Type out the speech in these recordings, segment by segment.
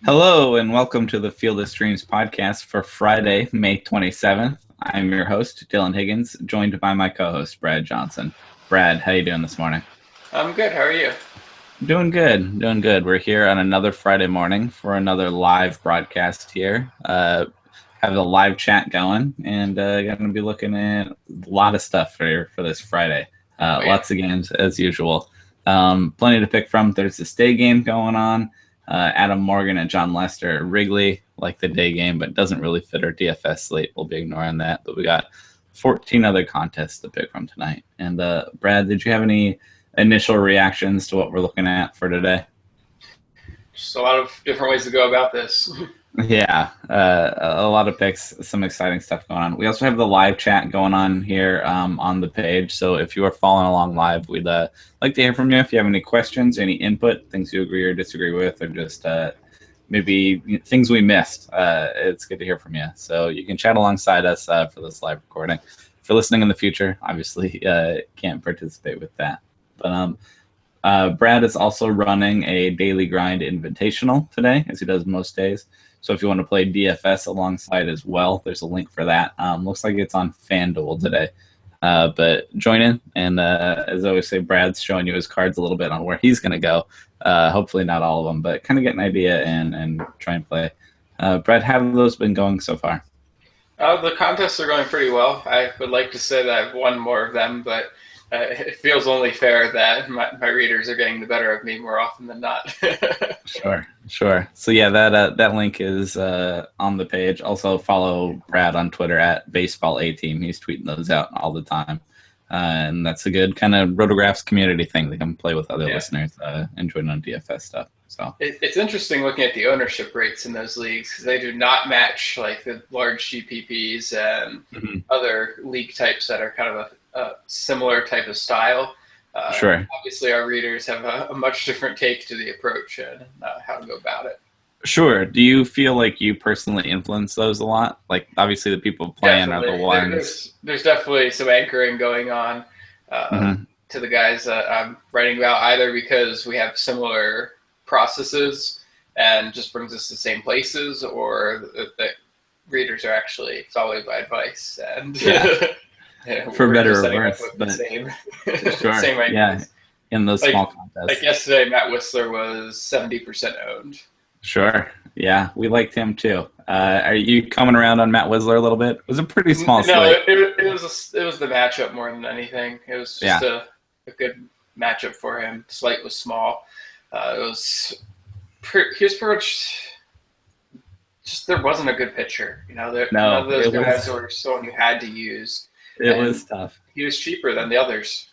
Hello and welcome to the Field of Streams podcast for Friday, May 27th. I'm your host, Dylan Higgins, joined by my co-host, Brad Johnson. Brad, how you doing this morning? I'm good. How are you? Doing good. We're here on another Friday morning for another live broadcast here. Have a live chat going, and going to be looking at a lot of stuff for this Friday. Lots of games as usual. Plenty to pick from. There's this day game going on. Adam Morgan and John Lester at Wrigley, like the day game, but doesn't really fit our DFS slate. We'll be ignoring that. But we got 14 other contests to pick from tonight. And Brad, did you have any initial reactions to what we're looking at for today? Just a lot of different ways to go about this. Yeah, a lot of picks, some exciting stuff going on. We also have the live chat going on here on the page. So if you are following along live, we'd like to hear from you. If you have any questions, any input, things you agree or disagree with, or just maybe things we missed, it's good to hear from you. So you can chat alongside us for this live recording. If you're listening in the future, obviously can't participate with that. But Brad is also running a daily grind invitational today, as he does most days. So if you want to play DFS alongside as well, there's a link for that. Looks like it's on FanDuel today. But join in, and as I always say, Brad's showing you his cards a little bit on where he's going to go. Hopefully not all of them, but kind of get an idea and try and play. Brad, how have those been going so far? The contests are going pretty well. I would like to say that I've won more of them, but it feels only fair that my readers are getting the better of me more often than not. Sure. So yeah, that link is on the page. Also follow Brad on Twitter at BaseballAteam. He's tweeting those out all the time. And that's a good kind of Rotographs community thing. They can play with other listeners and join on DFS stuff. So it's interesting looking at the ownership rates in those leagues because they do not match like the large GPPs and other league types that are kind of a similar type of style. Sure. Obviously, our readers have a much different take to the approach and how to go about it. Sure. Do you feel like you personally influence those a lot? Like, obviously, the people playing are the ones. There's definitely some anchoring going on to the guys that I'm writing about, either because we have similar processes and just brings us to the same places, or the readers are actually following my advice and for better or worse. But same ideas. In those small contests. Like yesterday, Matt Whistler was 70% owned. Sure. Yeah, we liked him too. Are you coming around on Matt Whistler a little bit? It was a pretty small slate. It was the matchup more than anything. It was just a good matchup for him. The slate was small. He was pretty much just there wasn't a good pitcher. None of those guys were someone you had to use. It was tough. He was cheaper than the others.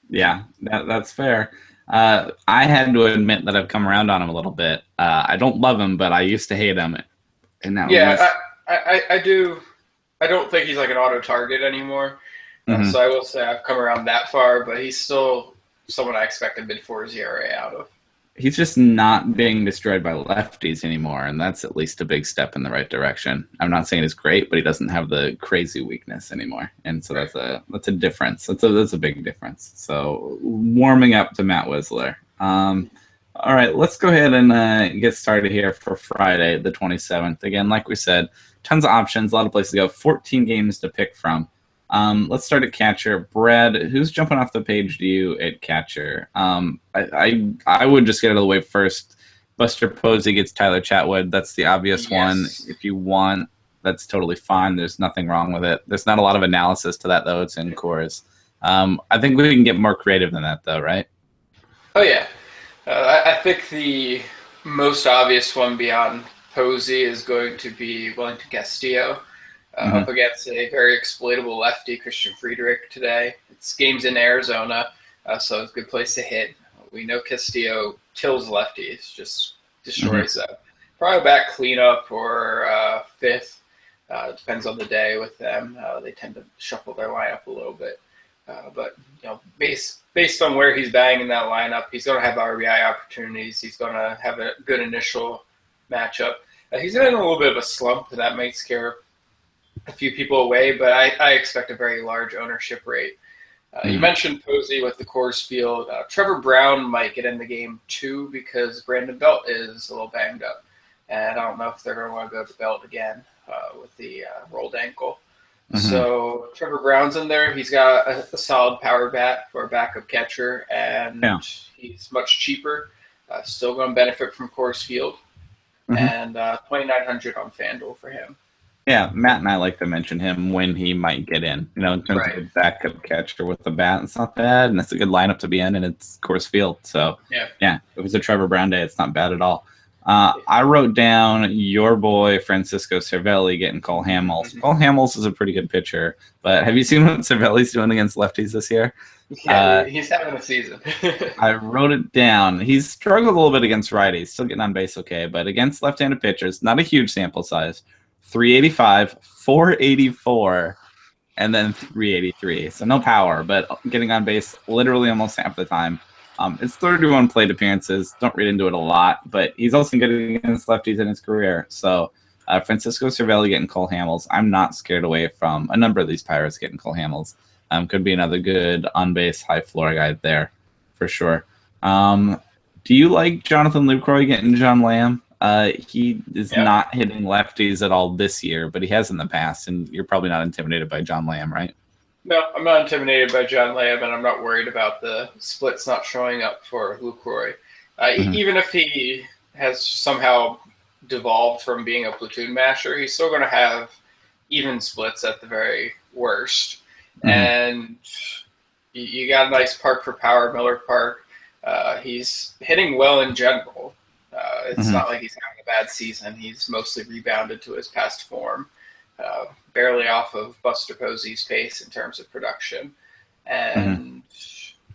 Yeah, that's fair. I had to admit that I've come around on him a little bit. I don't love him, but I used to hate him. And I do. I don't think he's like an auto target anymore. So I will say I've come around that far, but he's still someone I expect a mid-4s ERA out of. He's just not being destroyed by lefties anymore, and that's at least a big step in the right direction. I'm not saying he's great, but he doesn't have the crazy weakness anymore, and so that's a difference. That's a big difference. So warming up to Matt Whistler. All right, let's go ahead and get started here for Friday, the 27th. Again, like we said, tons of options, a lot of places to go, 14 games to pick from. Let's start at catcher. Brad, who's jumping off the page to you at catcher? I would just get out of the way first. Buster Posey gets Tyler Chatwood. That's the obvious one. If you want, that's totally fine. There's nothing wrong with it. There's not a lot of analysis to that, though. It's in Coors. I think we can get more creative than that, though, right? Oh, yeah. I think the most obvious one beyond Posey is going to be Wellington Castillo. Up against a very exploitable lefty, Christian Friedrich, today. It's games in Arizona, so it's a good place to hit. We know Castillo kills lefties, just destroys them. Probably back cleanup or fifth. Depends on the day with them. They tend to shuffle their lineup a little bit. But based on where he's batting in that lineup, he's going to have RBI opportunities. He's going to have a good initial matchup. He's in a little bit of a slump, and that might scare a few people away, but I expect a very large ownership rate. You mentioned Posey with the Coors Field. Trevor Brown might get in the game too because Brandon Belt is a little banged up. and I don't know if they're going to want to go to Belt again with the rolled ankle. Mm-hmm. So Trevor Brown's in there. He's got a solid power bat for a backup catcher, and he's much cheaper. Still going to benefit from Coors Field, and 2,900 on FanDuel for him. Yeah, Matt and I like to mention him when he might get in. In terms of a backup catcher with the bat, it's not bad, and it's a good lineup to be in, and it's Coors Field. So, yeah, if it was a Trevor Brown day, it's not bad at all. I wrote down your boy Francisco Cervelli getting Cole Hamels. Mm-hmm. Cole Hamels is a pretty good pitcher, but have you seen what Cervelli's doing against lefties this year? Yeah, he's having a season. I wrote it down. He's struggled a little bit against righties, still getting on base okay, but against left-handed pitchers, not a huge sample size. 385, 484, and then 383. So no power, but getting on base literally almost half the time. It's 31 plate appearances. Don't read into it a lot, but he's also good against lefties in his career. So Francisco Cervelli getting Cole Hamels. I'm not scared away from a number of these Pirates getting Cole Hamels. Could be another good on-base, high-floor guy there for sure. Do you like Jonathan Lucroy getting John Lamb? He is not hitting lefties at all this year, but he has in the past, and you're probably not intimidated by John Lamb, right? No, I'm not intimidated by John Lamb, and I'm not worried about the splits not showing up for Lucroy. Even if he has somehow devolved from being a platoon masher, he's still going to have even splits at the very worst. And you got a nice park for power, Miller Park. He's hitting well in general. It's not like he's having a bad season. He's mostly rebounded to his past form, barely off of Buster Posey's pace in terms of production. And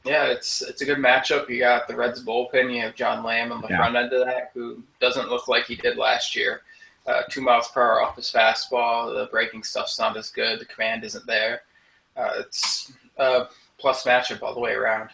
it's a good matchup. You got the Reds bullpen. You have John Lamb on the front end of that, who doesn't look like he did last year. 2 miles per hour off his fastball. The breaking stuff's not as good. The command isn't there. It's a plus matchup all the way around.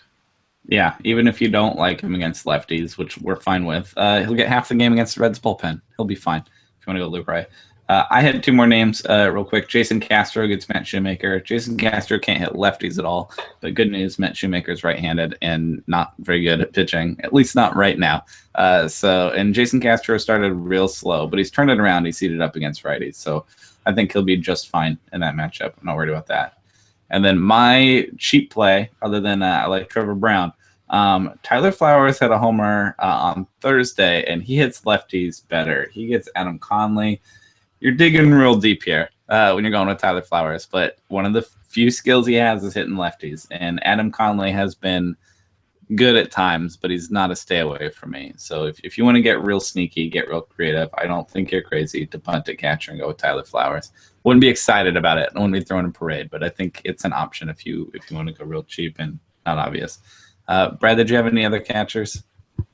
Yeah, even if you don't like him against lefties, which we're fine with, he'll get half the game against the Reds bullpen. He'll be fine if you want to go Lucroy. I had 2 more names real quick. Jason Castro against Matt Shoemaker. Jason Castro can't hit lefties at all, but good news, Matt Shoemaker's right-handed and not very good at pitching, at least not right now. And Jason Castro started real slow, but he's turned it around. He's seated up against righties, so I think he'll be just fine in that matchup. I'm not worried about that. And then my cheap play, other than I like Trevor Brown, Tyler Flowers had a homer on Thursday, and he hits lefties better. He gets Adam Conley. You're digging real deep here when you're going with Tyler Flowers, but one of the few skills he has is hitting lefties, and Adam Conley has been good at times, but he's not a stay away from me. So if you want to get real sneaky, get real creative, I don't think you're crazy to punt at catcher and go with Tyler Flowers. Wouldn't be excited about it. I wouldn't be throwing a parade, but I think it's an option if you want to go real cheap and not obvious. Brad, did you have any other catchers?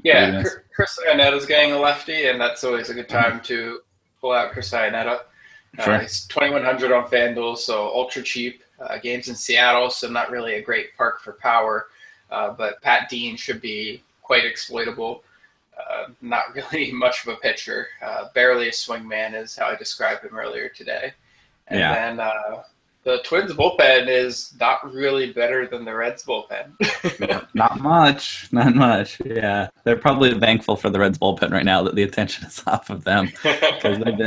Yeah, Chris Ionetta's getting a lefty, and that's always a good time to pull out Chris Ionetta. Sure. He's 2,100 on FanDuel, so ultra cheap. Games in Seattle, so not really a great park for power. But Pat Dean should be quite exploitable. Not really much of a pitcher. Barely a swingman is how I described him earlier today. And then the Twins bullpen is not really better than the Reds bullpen. Not much. Yeah, they're probably thankful for the Reds bullpen right now that the attention is off of them because they've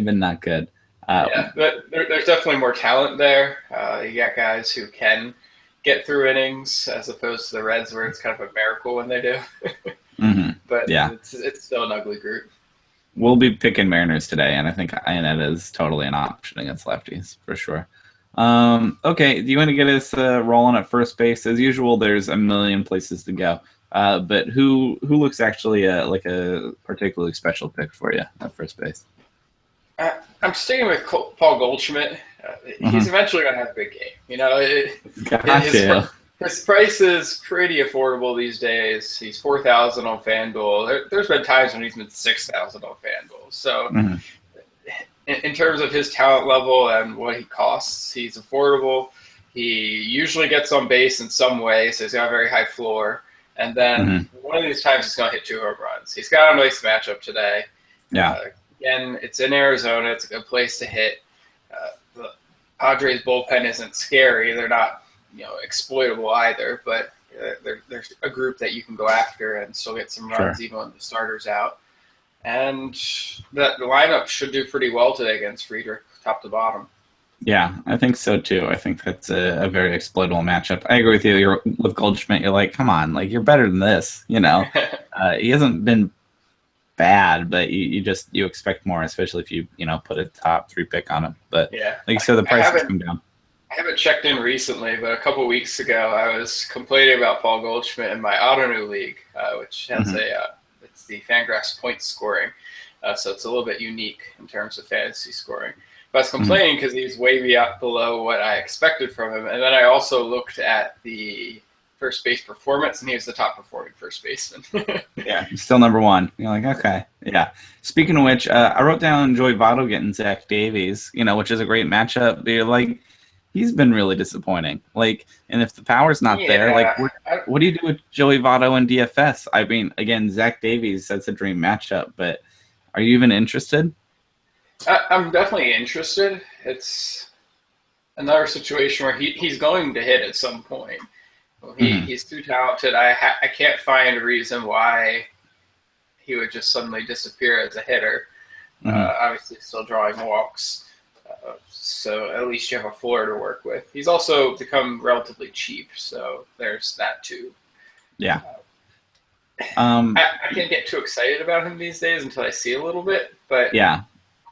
been not good. But there's definitely more talent there. You got guys who can get through innings as opposed to the Reds where it's kind of a miracle when they do. But it's still an ugly group. We'll be picking Mariners today, and I think Ionetta is totally an option against lefties for sure. Okay, do you want to get us rolling at first base? As usual, there's a million places to go. But who looks actually like a particularly special pick for you at first base? I'm sticking with Paul Goldschmidt. He's eventually going to have a big game. His price is pretty affordable these days. He's $4,000 on FanDuel. There's been times when he's been $6,000 on FanDuel. So in terms of his talent level and what he costs, he's affordable. He usually gets on base in some way, so he's got a very high floor. And then one of these times he's going to hit 2 home runs. He's got a nice matchup today. Yeah. Again, it's in Arizona. It's a good place to hit. The Padres bullpen isn't scary. They're not exploitable either, but they're a group that you can go after and still get some runs even when the starter's out. And that lineup should do pretty well today against Friedrich, top to bottom. Yeah, I think so too. I think that's a very exploitable matchup. I agree with you. You're with Goldschmidt. You're like, come on, like you're better than this. He hasn't been bad, but you expect more, especially if you put a top 3 pick on him. But yeah, like you said, the price has come down. I haven't checked in recently, but a couple weeks ago, I was complaining about Paul Goldschmidt in my Autonew League, which has it's the Fangraphs point scoring, so it's a little bit unique in terms of fantasy scoring. But I was complaining because he's way below what I expected from him, and then I also looked at the first base performance, and he was the top performing first baseman. Yeah, he's still number 1. You're like, okay, yeah. Speaking of which, I wrote down Joey Votto getting Zach Davies, which is a great matchup. But you're like, he's been really disappointing. Like, and if the power's not there, like, what do you do with Joey Votto and DFS? I mean, again, Zach Davies, that's a dream matchup, but are you even interested? I'm definitely interested. It's another situation where he's going to hit at some point. He's too talented. I can't find a reason why he would just suddenly disappear as a hitter. Obviously, still drawing walks. So at least you have a floor to work with. He's also become relatively cheap, so there's that too. Yeah. I can't get too excited about him these days until I see a little bit, but yeah.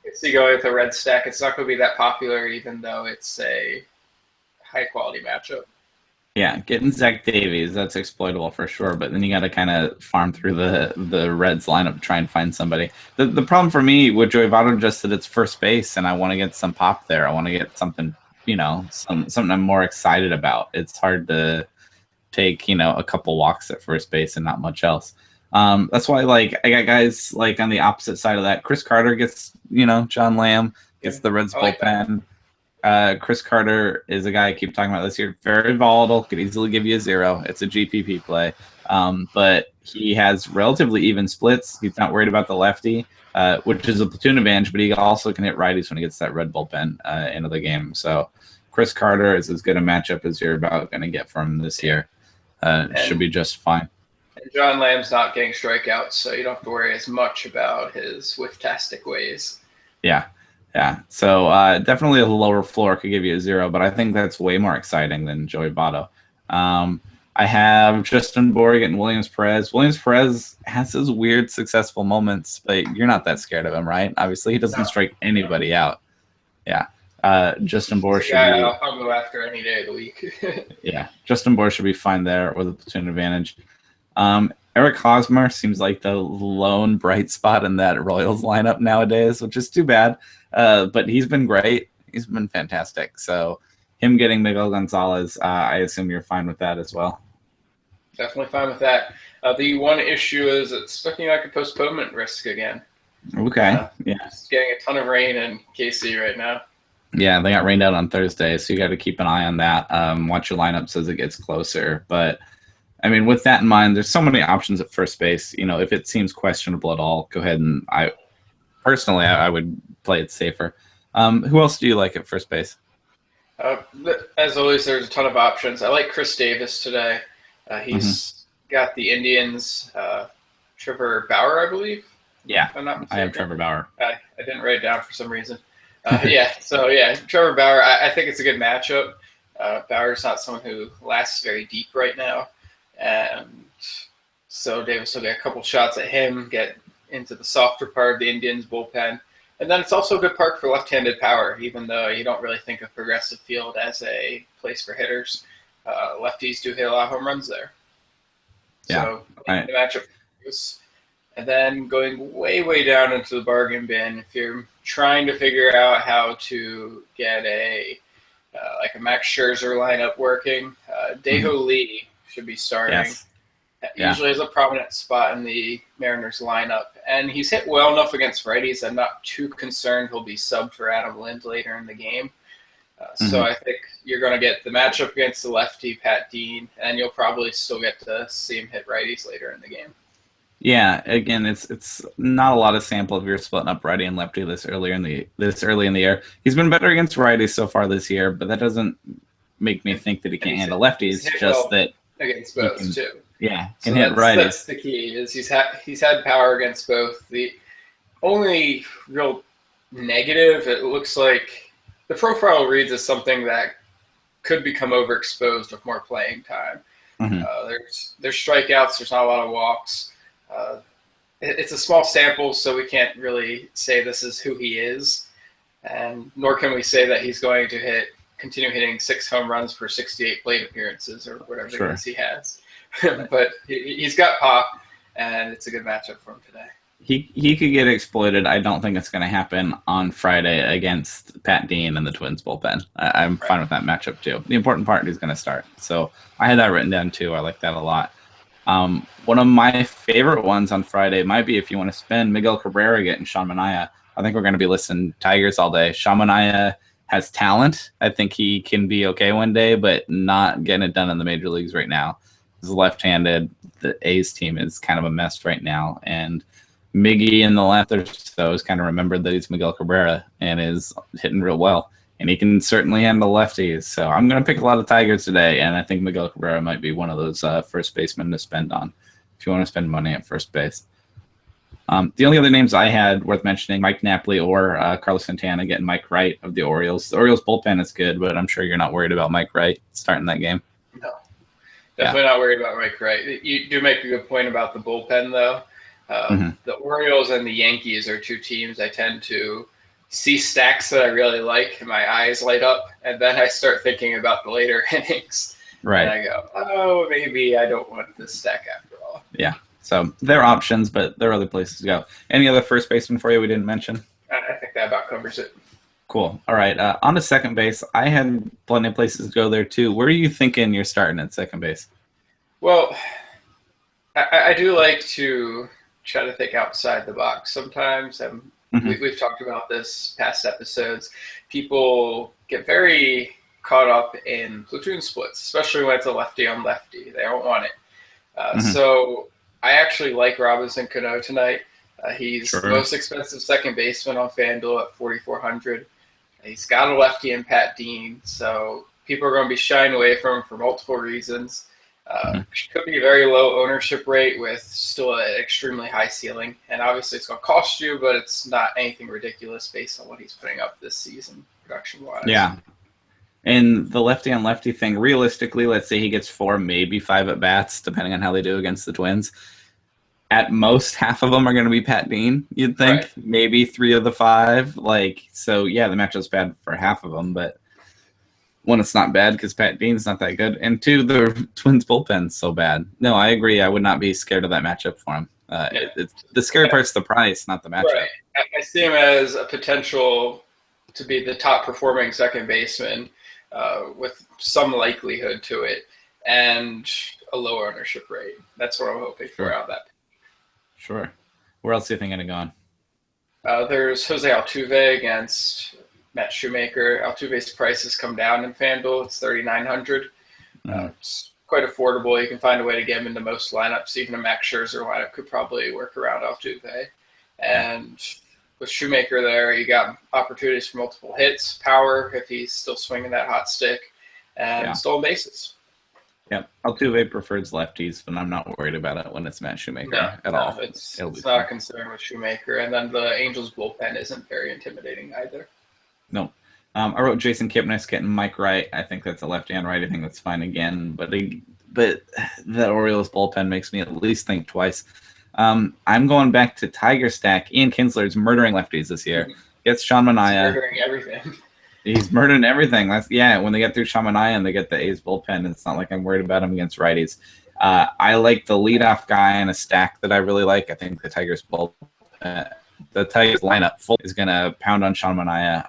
If you go with a red stack, it's not going to be that popular, even though it's a high-quality matchup. Yeah, getting Zach Davies, that's exploitable for sure, but then you got to kind of farm through the Reds lineup to try and find somebody. The problem for me with Joey Votto just that it's first base, and I want to get some pop there. I want to get something, something I'm more excited about. It's hard to take, a couple walks at first base and not much else. That's why, I got guys, on the opposite side of that. Chris Carter gets, John Lamb gets the Reds bullpen. Chris Carter is a guy I keep talking about this year. Very volatile, could easily give you a 0. It's a GPP play. But he has relatively even splits. He's not worried about the lefty, which is a platoon advantage, but he also can hit righties when he gets that red bullpen into the game. So Chris Carter is as good a matchup as you're about going to get from this year. Should be just fine. And John Lamb's not getting strikeouts, so you don't have to worry as much about his whiff-tastic ways. Yeah. Yeah, so definitely a lower floor could give you a 0, but I think that's way more exciting than Joey Votto. I have Justin Bourg and Williams Perez. Williams Perez has his weird successful moments, but you're not that scared of him, right? Obviously, he doesn't strike anybody out. Yeah, Justin Bourg should be. I'll go after any day of the week. Yeah, Justin Bourg should be fine there with a platoon advantage. Eric Hosmer seems like the lone bright spot in that Royals lineup nowadays, which is too bad. But he's been great. He's been fantastic. So him getting Miguel Gonzalez, I assume you're fine with that as well. Definitely fine with that. The one issue is it's looking like a postponement risk again. Okay. Yeah. It's getting a ton of rain in KC right now. Yeah, they got rained out on Thursday, so you got to keep an eye on that. Watch your lineups as it gets closer. But I mean, with that in mind, there's so many options at first base. If it seems questionable at all, go ahead and I would play it safer. Who else do you like at first base? As always, there's a ton of options. I like Chris Davis today. He's got the Indians, Trevor Bauer, I believe. Yeah, I have Trevor Bauer. I didn't write it down for some reason. Trevor Bauer, I think it's a good matchup. Bauer's not someone who lasts very deep right now. And so Davis will get a couple shots at him, get into the softer part of the Indians bullpen. And then it's also a good park for left-handed power, even though you don't really think of Progressive Field as a place for hitters. Lefties do hit a lot of home runs there. Yeah. So the matchup is, and then going way, way down into the bargain bin, if you're trying to figure out how to get a Max Scherzer lineup working, Dae-Ho Lee should be starting. Yes. Usually has a prominent spot in the Mariners lineup. And he's hit well enough against righties. I'm not too concerned he'll be subbed for Adam Lind later in the game. So I think you're going to get the matchup against the lefty, Pat Dean, and you'll probably still get to see him hit righties later in the game. Yeah, again, it's not a lot of sample if you're splitting up righty and lefty this early in the year. He's been better against righties so far this year, but that doesn't make me think that he can't handle lefties. Just that against both too. Yeah, can hit righties. That's the key. Is he's had power against both. The only real negative, it looks like the profile reads as something that could become overexposed with more playing time. Mm-hmm. There's strikeouts. There's not a lot of walks. It's a small sample, so we can't really say this is who he is, and nor can we say that he's going to continue hitting 6 home runs per 68 plate appearances or whatever it is he has. But he's got pop, and it's a good matchup for him today. He could get exploited. I don't think it's going to happen on Friday against Pat Dean and the Twins bullpen. I'm fine with that matchup too. The important part is going to start. So I had that written down too. I like that a lot. One of my favorite ones on Friday might be if you want to spend Miguel Cabrera getting Sean Manaea. I think we're going to be listening to Tigers all day. Sean Manaea has talent. I think he can be okay one day, but not getting it done in the major leagues right now. He's left-handed. The A's team is kind of a mess right now, and Miggy in the left or so has kind of remembered that he's Miguel Cabrera and is hitting real well. And he can certainly handle lefties. So I'm going to pick a lot of Tigers today, and I think Miguel Cabrera might be one of those first basemen to spend on if you want to spend money at first base. The only other names I had worth mentioning, Mike Napoli or Carlos Santana getting Mike Wright of the Orioles. The Orioles bullpen is good, but I'm sure you're not worried about Mike Wright starting that game. No, definitely not worried about Mike Wright. You do make a good point about the bullpen, though. The Orioles and the Yankees are two teams I tend to see stacks that I really like, and my eyes light up, and then I start thinking about the later innings. Right. And I go, oh, maybe I don't want this stack after all. Yeah. So there are options, but there are other places to go. Any other first baseman for you we didn't mention? I think that about covers it. Cool. All right. On to second base. I had plenty of places to go there, too. Where are you thinking you're starting at second base? Well, I do like to try to think outside the box sometimes. We've talked about this past episodes. People get very caught up in platoon splits, especially when it's a lefty on lefty. They don't want it. So I actually like Robinson Cano tonight. He's the most expensive second baseman on FanDuel at $4,400. He's got a lefty in Pat Dean, so people are going to be shying away from him for multiple reasons. Could be a very low ownership rate with still an extremely high ceiling. And obviously it's going to cost you, but it's not anything ridiculous based on what he's putting up this season production-wise. Yeah. And the lefty on lefty thing, realistically, let's say he gets 4, maybe 5 at-bats, depending on how they do against the Twins. At most, half of them are going to be Pat Dean, you'd think. Right. Maybe 3 of the 5. So, yeah, the matchup's bad for half of them, but one, it's not bad because Pat Dean's not that good. And 2, the Twins bullpen's so bad. No, I agree. I would not be scared of that matchup for him. The scary part's the price, not the matchup. Right. I see him as a potential to be the top performing second baseman with some likelihood to it and a low ownership rate. That's what I'm hoping for out of that. Sure. Where else do you think I'm going to go on? There's Jose Altuve against Matt Shoemaker. Altuve's price has come down in FanDuel. It's $3,900. It's quite affordable. You can find a way to get him into most lineups. Even a Max Scherzer lineup could probably work around Altuve. And with Shoemaker there, you got opportunities for multiple hits, power if he's still swinging that hot stick, and stolen bases. Yeah, Altuve prefers lefties, but I'm not worried about it when it's Matt Shoemaker at all. It's not a concern with Shoemaker. And then the Angels bullpen isn't very intimidating either. No. I wrote Jason Kipnis getting Mike Wright. I think that's a lefty on right. I think that's fine again. But the Orioles bullpen makes me at least think twice. I'm going back to Tiger Stack. Ian Kinsler's murdering lefties this year. Gets Sean Manaea. He's murdering everything. He's murdering everything. When they get through Sean Manaea and they get the A's bullpen, it's not like I'm worried about him against righties. I like the leadoff guy in a stack that I really like. I think the Tigers lineup full is going to pound on Sean Manaea.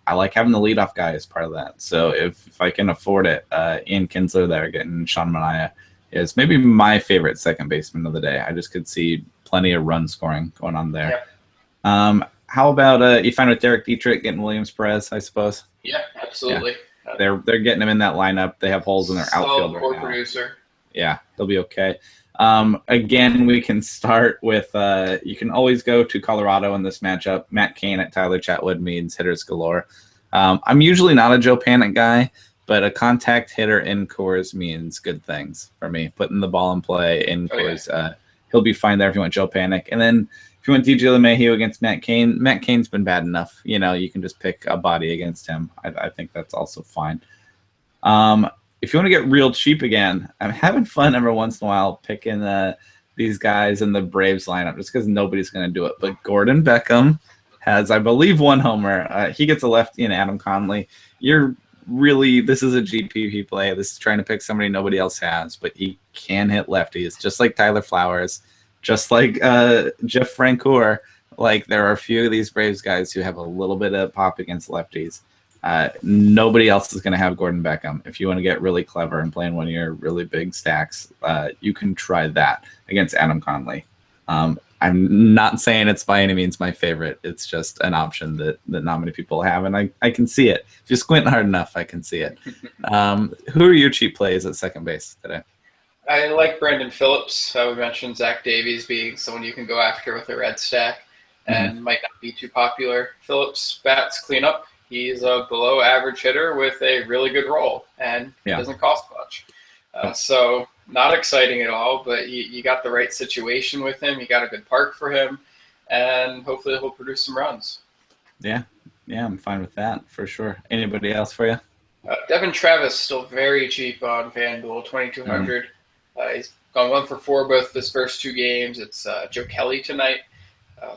I like having the leadoff guy as part of that. So if I can afford it, Ian Kinsler there getting Sean Manaea is maybe my favorite second baseman of the day. I just could see plenty of run scoring going on there. Yeah. How about you find with Derek Dietrich getting Williams Perez, I suppose? Yeah, absolutely. Yeah. They're getting him in that lineup. They have holes in their outfield right now. Producer. Yeah, they'll be okay. Again, we can start with you can always go to Colorado in this matchup. Matt Cain at Tyler Chatwood means hitters galore. I'm usually not a Joe Panic guy, but a contact hitter in Coors means good things for me. Putting the ball in play in Coors, he'll be fine there if you want Joe Panic. And then If you want DJ LeMahieu against Matt Cain, Matt Cain's been bad enough. You know, you can just pick a body against him. I think that's also fine. If you want to get real cheap again, I'm having fun every once in a while picking these guys in the Braves lineup just because nobody's going to do it. But Gordon Beckham has, I believe, 1 homer. He gets a lefty in Adam Conley. This is a GPP play. This is trying to pick somebody nobody else has, but he can hit lefties, just like Tyler Flowers, just like Jeff Francoeur. Like, there are a few of these Braves guys who have a little bit of pop against lefties. Nobody else is going to have Gordon Beckham. If you want to get really clever and play in one of your really big stacks, you can try that against Adam Conley. I'm not saying it's by any means my favorite. It's just an option that not many people have, and I can see it. If you squint hard enough, I can see it. Who are your cheap plays at second base today? I like Brandon Phillips. We mentioned Zach Davies being someone you can go after with a red stack and might not be too popular. Phillips bats clean up. He's a below average hitter with a really good role, and it doesn't cost much. So not exciting at all, but you got the right situation with him. You got a good park for him, and hopefully he'll produce some runs. Yeah, I'm fine with that for sure. Anybody else for you? Devin Travis, still very cheap on FanDuel, 2,200. He's gone 1 for 4 both his first 2 games. It's Joe Kelly tonight,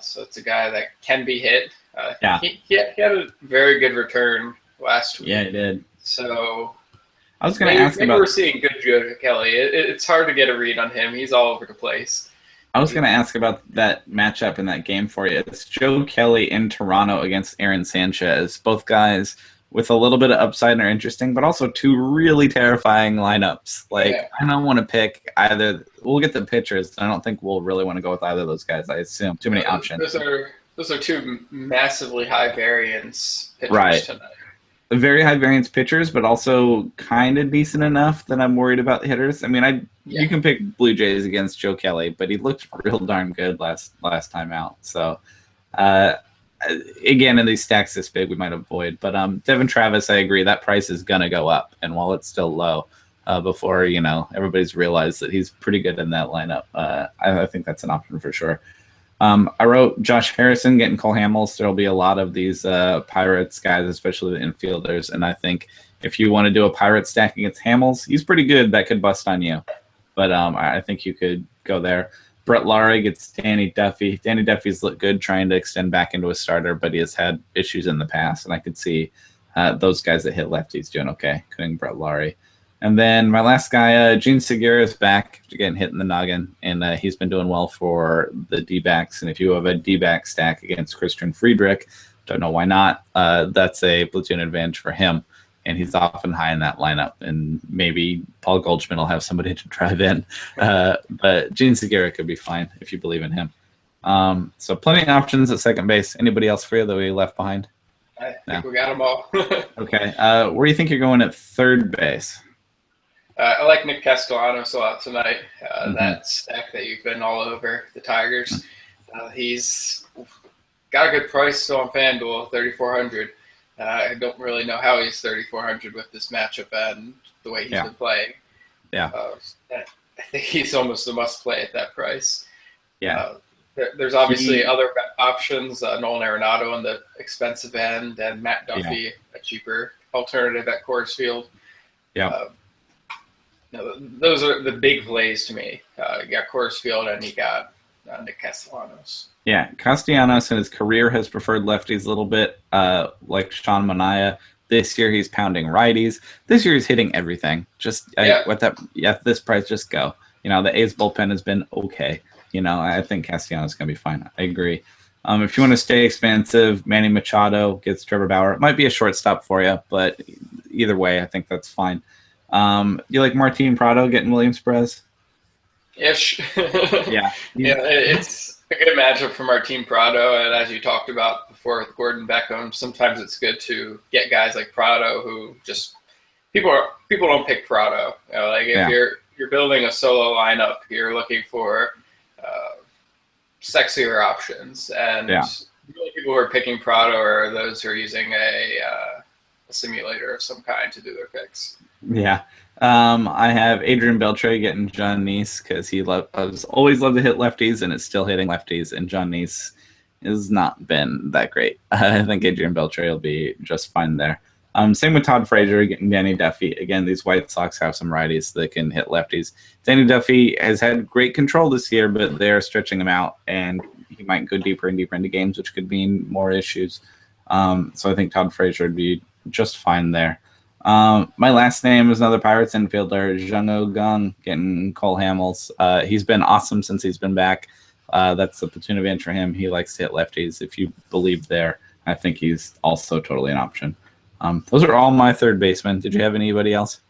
so it's a guy that can be hit. He had a very good return last week. Yeah, he did. So I was going to ask about. We're seeing good Joe Kelly. It's hard to get a read on him. He's all over the place. I was going to ask about that matchup in that game for you. It's Joe Kelly in Toronto against Aaron Sanchez. Both guys with a little bit of upside and are interesting, but also 2 really terrifying lineups. I don't want to pick either. We'll get the pitchers. I don't think we'll really want to go with either of those guys. I assume too many options. Those are 2 massively high variance pitchers tonight. Very high variance pitchers, but also kind of decent enough that I'm worried about the hitters. I mean, you can pick Blue Jays against Joe Kelly, but he looked real darn good last time out. So, again, in these stacks this big, we might avoid. But Devin Travis, I agree, that price is gonna go up, and while it's still low, before everybody's realized that he's pretty good in that lineup, I think that's an option for sure. I wrote Josh Harrison getting Cole Hamels. There'll be a lot of these Pirates guys, especially the infielders. And I think if you want to do a Pirate stack against Hamels, he's pretty good. That could bust on you. But I think you could go there. Brett Laurie gets Danny Duffy. Danny Duffy's looked good trying to extend back into a starter, but he has had issues in the past. And I could see those guys that hit lefties doing okay, including Brett Laurie. And then my last guy, Gene Segura, is back getting hit in the noggin, and he's been doing well for the D-backs. And if you have a D-back stack against Christian Friedrich, don't know why not, that's a platoon advantage for him. And he's often high in that lineup. And maybe Paul Goldschmidt will have somebody to drive in. But Gene Segura could be fine if you believe in him. So plenty of options at second base. Anybody else for you that we left behind? I think we got them all. Okay. Where do you think you're going at third base? I like Nick Castellanos a lot tonight. That stack that you've been all over, the Tigers. He's got a good price still on FanDuel, 3,400. I don't really know how he's 3,400 with this matchup and the way he's been playing. Yeah. I think he's almost a must-play at that price. Yeah. There's obviously other options, Nolan Arenado on the expensive end and Matt Duffy, a cheaper alternative at Coors Field. Yeah. Those are the big plays to me. You got Coors Field and you got Nick Castellanos. Yeah, Castellanos in his career has preferred lefties a little bit, like Sean Manaea. This year he's pounding righties. This year he's hitting everything. At this price, just go. The A's bullpen has been okay. I think Castellanos is going to be fine. I agree. If you want to stay expansive, Manny Machado gets Trevor Bauer. It might be a shortstop for you, but either way, I think that's fine. You like Martin Prado getting Williams Perez? Ish. Yeah. It's a good matchup for Martin Prado, and as you talked about before with Gordon Beckham, sometimes it's good to get guys like Prado who just people don't pick Prado. If you're building a solo lineup, you're looking for sexier options, and really people who are picking Prado are those who are using a simulator of some kind to do their picks. Yeah. I have Adrian Beltre getting John Neese because has always loved to hit lefties and is still hitting lefties, and John Neese has not been that great. I think Adrian Beltre will be just fine there. Same with Todd Frazier getting Danny Duffy. Again, these White Sox have some righties that can hit lefties. Danny Duffy has had great control this year, but they're stretching him out, and he might go deeper and deeper into games, which could mean more issues. So I think Todd Frazier would be just fine there. My last name is another Pirates infielder, Jung-Oh Kang, getting Cole Hamels. He's been awesome since he's been back. That's the platoon advantage for him. He likes to hit lefties. If you believe there, I think he's also totally an option. Those are all my third basemen. Did you have anybody else?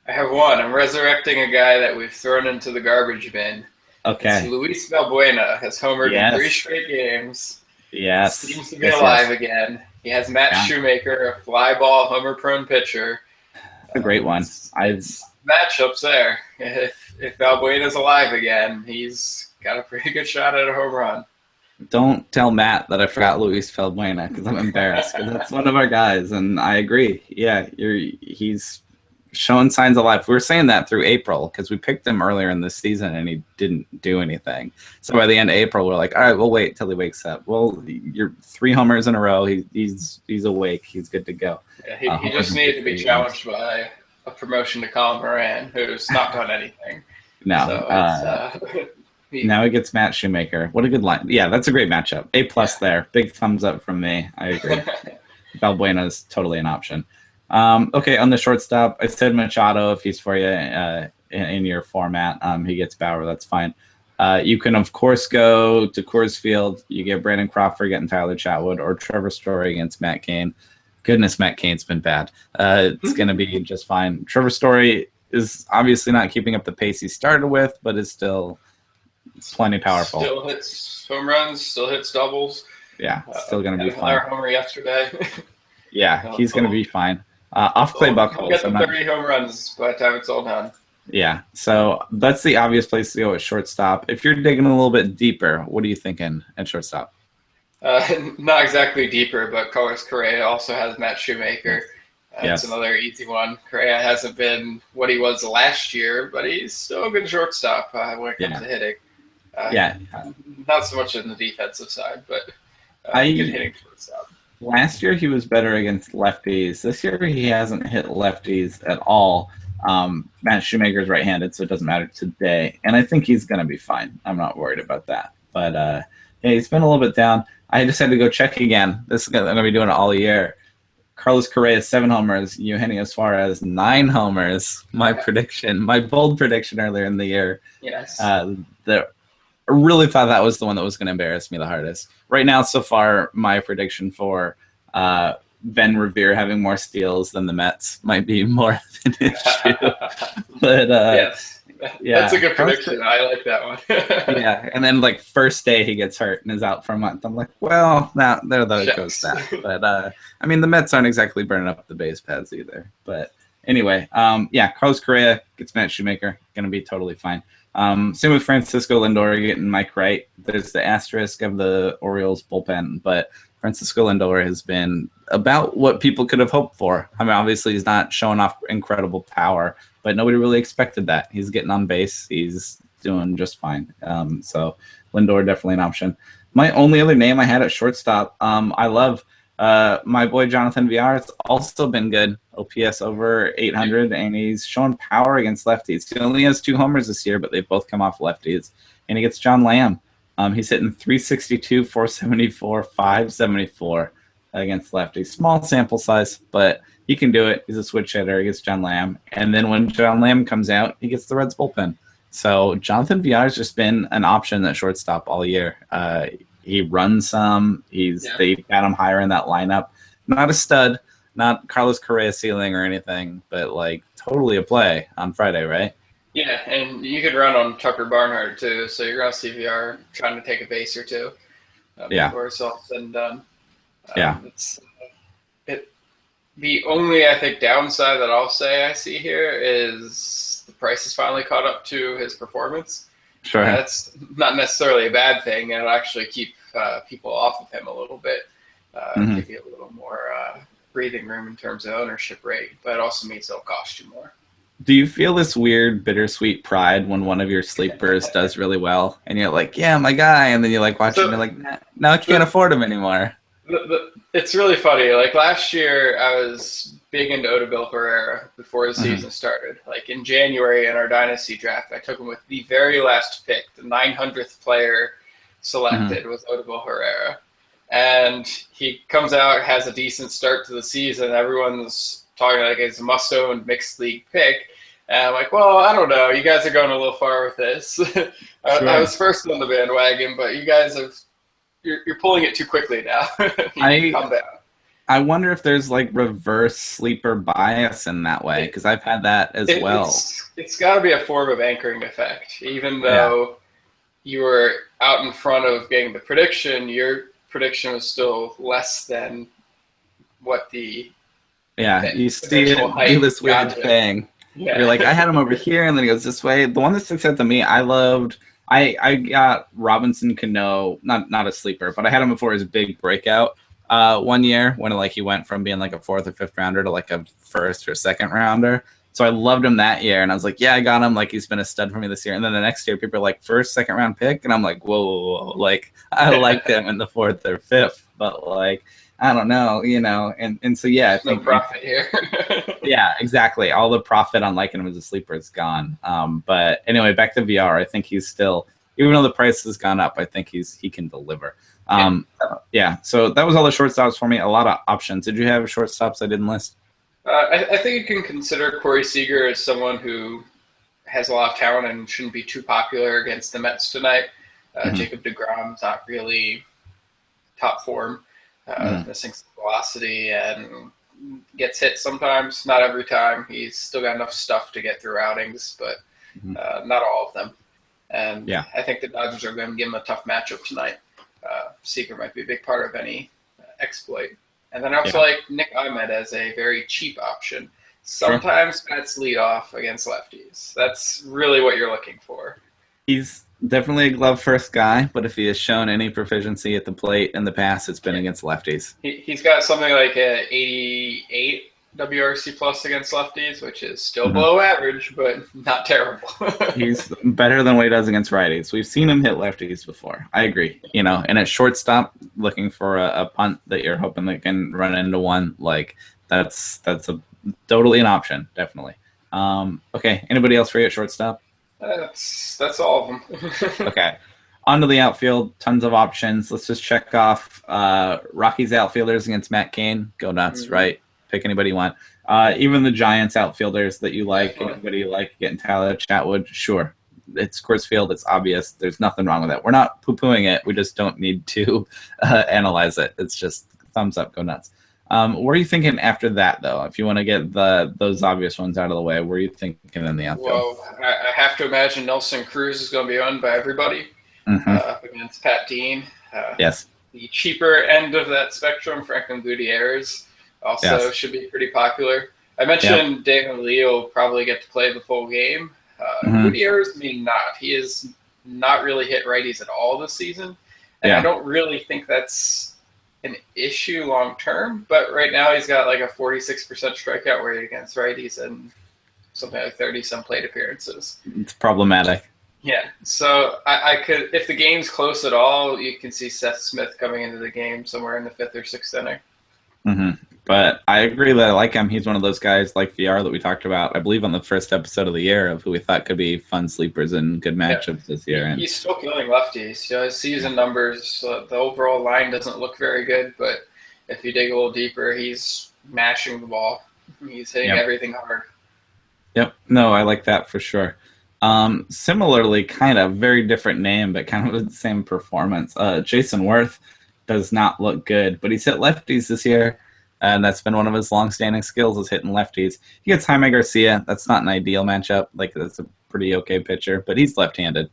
I have one. I'm resurrecting a guy that we've thrown into the garbage bin. Okay. It's Luis Valbuena has homered in 3 straight games. Yes. Seems to be alive again. He has Matt Shoemaker, a fly ball, homer-prone pitcher. A great one. Matchups there. If Valbuena's alive again, he's got a pretty good shot at a home run. Don't tell Matt that I forgot Luis Valbuena because I'm embarrassed because that's one of our guys, and I agree. Yeah, he's showing signs of life. We were saying that through April because we picked him earlier in the season and he didn't do anything. So by the end of April, we're like, all right, we'll wait till he wakes up. Well, you're 3 homers in a row. He's awake. He's good to go. Yeah, he just needed to be challenged by a promotion to Colin Moran, who's not done anything. No. So now he gets Matt Shoemaker. What a good line. Yeah, that's a great matchup. A+ there. Big thumbs up from me. I agree. Valbuena is totally an option. Okay, on the shortstop, I said Machado if he's for you in your format. He gets Bauer, that's fine. You can, of course, go to Coors Field. You get Brandon Crawford getting Tyler Chatwood or Trevor Story against Matt Cain. Goodness, Matt Cain's been bad. It's going to be just fine. Trevor Story is obviously not keeping up the pace he started with, but is still plenty powerful. Still hits home runs, still hits doubles. Yeah, still going to be fine. Our homer yesterday. Yeah, he's going to be fine. Off Clay Buchholz. Get the 30 home runs by the time it's all done. Yeah, so that's the obvious place to go at shortstop. If you're digging a little bit deeper, what are you thinking at shortstop? Not exactly deeper, but Carlos Correa also has Matt Shoemaker. That's another easy one. Correa hasn't been what he was last year, but he's still a good shortstop when it comes to hitting. Not so much in the defensive side, but good hitting shortstop. Last year he was better against lefties. This year he hasn't hit lefties at all. Matt Shoemaker's right-handed, so it doesn't matter today. And I think he's going to be fine. I'm not worried about that. But yeah, he's been a little bit down. I just had to go check again. I'm going to be doing it all year. Carlos Correa, 7 homers. Eugenio Suarez, 9 homers. My bold prediction earlier in the year. Yes. I really thought that was the one that was going to embarrass me the hardest. Right now, so far, my prediction for Ben Revere having more steals than the Mets might be more of an issue. But yes, that's a good prediction. I like that one. Yeah, and then like first day he gets hurt and is out for a month. I'm like, well, now there goes that. But I mean, the Mets aren't exactly burning up the base paths either. But anyway, Carlos Correa gets Matt Shoemaker, going to be totally fine. Same with Francisco Lindor getting Mike Wright. There's the asterisk of the Orioles bullpen, but Francisco Lindor has been about what people could have hoped for. I mean, obviously he's not showing off incredible power, but nobody really expected that. He's getting on base. He's doing just fine. So Lindor definitely an option. My only other name I had at shortstop, I love my boy Jonathan Villar. It's also been good. OPS over 800, and he's shown power against lefties. He only has 2 homers this year, but they've both come off lefties. And he gets John Lamb. He's hitting 362, 474, 574 against lefties. Small sample size, but he can do it. He's a switch hitter. He gets John Lamb. And then when John Lamb comes out, he gets the Reds bullpen. So Jonathan Villar has just been an option at shortstop all year. He runs some. They've got him higher in that lineup. Not a stud, not Carlos Correa ceiling or anything, but like totally a play on Friday, right? Yeah, and you could run on Tucker Barnhart too, so you're going to see VR trying to take a base or two before it's all said and done. The only, I think, downside that I'll say I see here is the price has finally caught up to his performance. Sure. That's not necessarily a bad thing. It'll actually keep people off of him a little bit, give you a little more breathing room in terms of ownership rate, but it also means it'll cost you more. Do you feel this weird bittersweet pride when one of your sleepers does really well, and you're like, yeah, my guy, and then you like watch it, and you're like, nah, now I can't afford him anymore. It's really funny. Like last year, I was big into Odubel Herrera before the season started. Like in January in our dynasty draft, I took him with the very last pick, the 900th player selected was Odubel Herrera, and he comes out, has a decent start to the season. Everyone's talking like it's a must-own mixed league pick. And I'm like, well, I don't know. You guys are going a little far with this. I was first on the bandwagon, but you guys have you're pulling it too quickly now. Calm down. I wonder if there's like reverse sleeper bias in that way, because I've had that as well. It's got to be a form of anchoring effect. Even though you were out in front of getting the prediction, your prediction was still less than what the you see it do this weird thing. Yeah. You're like, I had him over here, and then he goes this way. The one that sticks out to me, I got Robinson Cano, not a sleeper, but I had him before his big breakout 1 year when like he went from being like a 4th or 5th rounder to like a 1st or 2nd rounder. So I loved him that year, and I was like, yeah, I got him. Like he's been a stud for me this year. And then the next year, people are like 1st, 2nd round pick, and I'm like, whoa. Like I liked him in the 4th or 5th, but like I don't know, and so I think no profit here. Yeah, exactly. All the profit on liking him as a sleeper is gone. But anyway, back to VR. I think he's still, even though the price has gone up, I think he can deliver. So that was all the shortstops for me. A lot of options. Did you have shortstops I didn't list? I think you can consider Corey Seager as someone who has a lot of talent and shouldn't be too popular against the Mets tonight. Jacob deGrom's not really top form. Missing some velocity and gets hit sometimes, not every time. He's still got enough stuff to get through outings, but not all of them. And I think the Dodgers are going to give him a tough matchup tonight. Seager might be a big part of any exploit. And then I also like Nick Ahmed as a very cheap option. Sometimes bats lead off against lefties. That's really what you're looking for. He's definitely a glove first guy, but if he has shown any proficiency at the plate in the past, it's been against lefties. He's got something like a 88 WRC plus against lefties, which is still below average, but not terrible. He's better than what he does against righties. We've seen him hit lefties before. I agree. And at shortstop, looking for a punt that you're hoping that can run into one, like that's totally an option, definitely. Okay, anybody else for you at shortstop? That's all of them. Okay. On to the outfield. Tons of options. Let's just check off Rockies outfielders against Matt Cain. Go nuts, right? Pick anybody you want. Even the Giants outfielders that you like, anybody you like, getting Tyler Chatwood, sure. It's Coors Field. It's obvious. There's nothing wrong with it. We're not poo-pooing it. We just don't need to analyze it. It's just thumbs up, go nuts. What are you thinking after that, though? If you want to get those obvious ones out of the way, what are you thinking in the outfield? Well, I have to imagine Nelson Cruz is going to be owned by everybody against Pat Dean. Yes. The cheaper end of that spectrum, Franklin Gutierrez, also should be pretty popular. I mentioned David Lee will probably get to play the full game. Gutierrez may not. He has not really hit righties at all this season. And I don't really think that's an issue long term, but right now he's got like a 46% strikeout rate against righties and something like 30-some plate appearances. It's problematic. Yeah, so I could, if the game's close at all, you can see Seth Smith coming into the game somewhere in the 5th or 6th inning. But I agree that I like him. He's one of those guys like VR that we talked about, I believe, on the first episode of the year of who we thought could be fun sleepers and good matchups this year. And he's still killing lefties. His season numbers, the overall line doesn't look very good, but if you dig a little deeper, he's mashing the ball. He's hitting everything hard. Yep. No, I like that for sure. Similarly, kind of very different name, but kind of the same performance. Jason Worth does not look good, but he's hit lefties this year, and that's been one of his long-standing skills is hitting lefties. He gets Jaime Garcia. That's not an ideal matchup. Like, that's a pretty okay pitcher, but he's left-handed.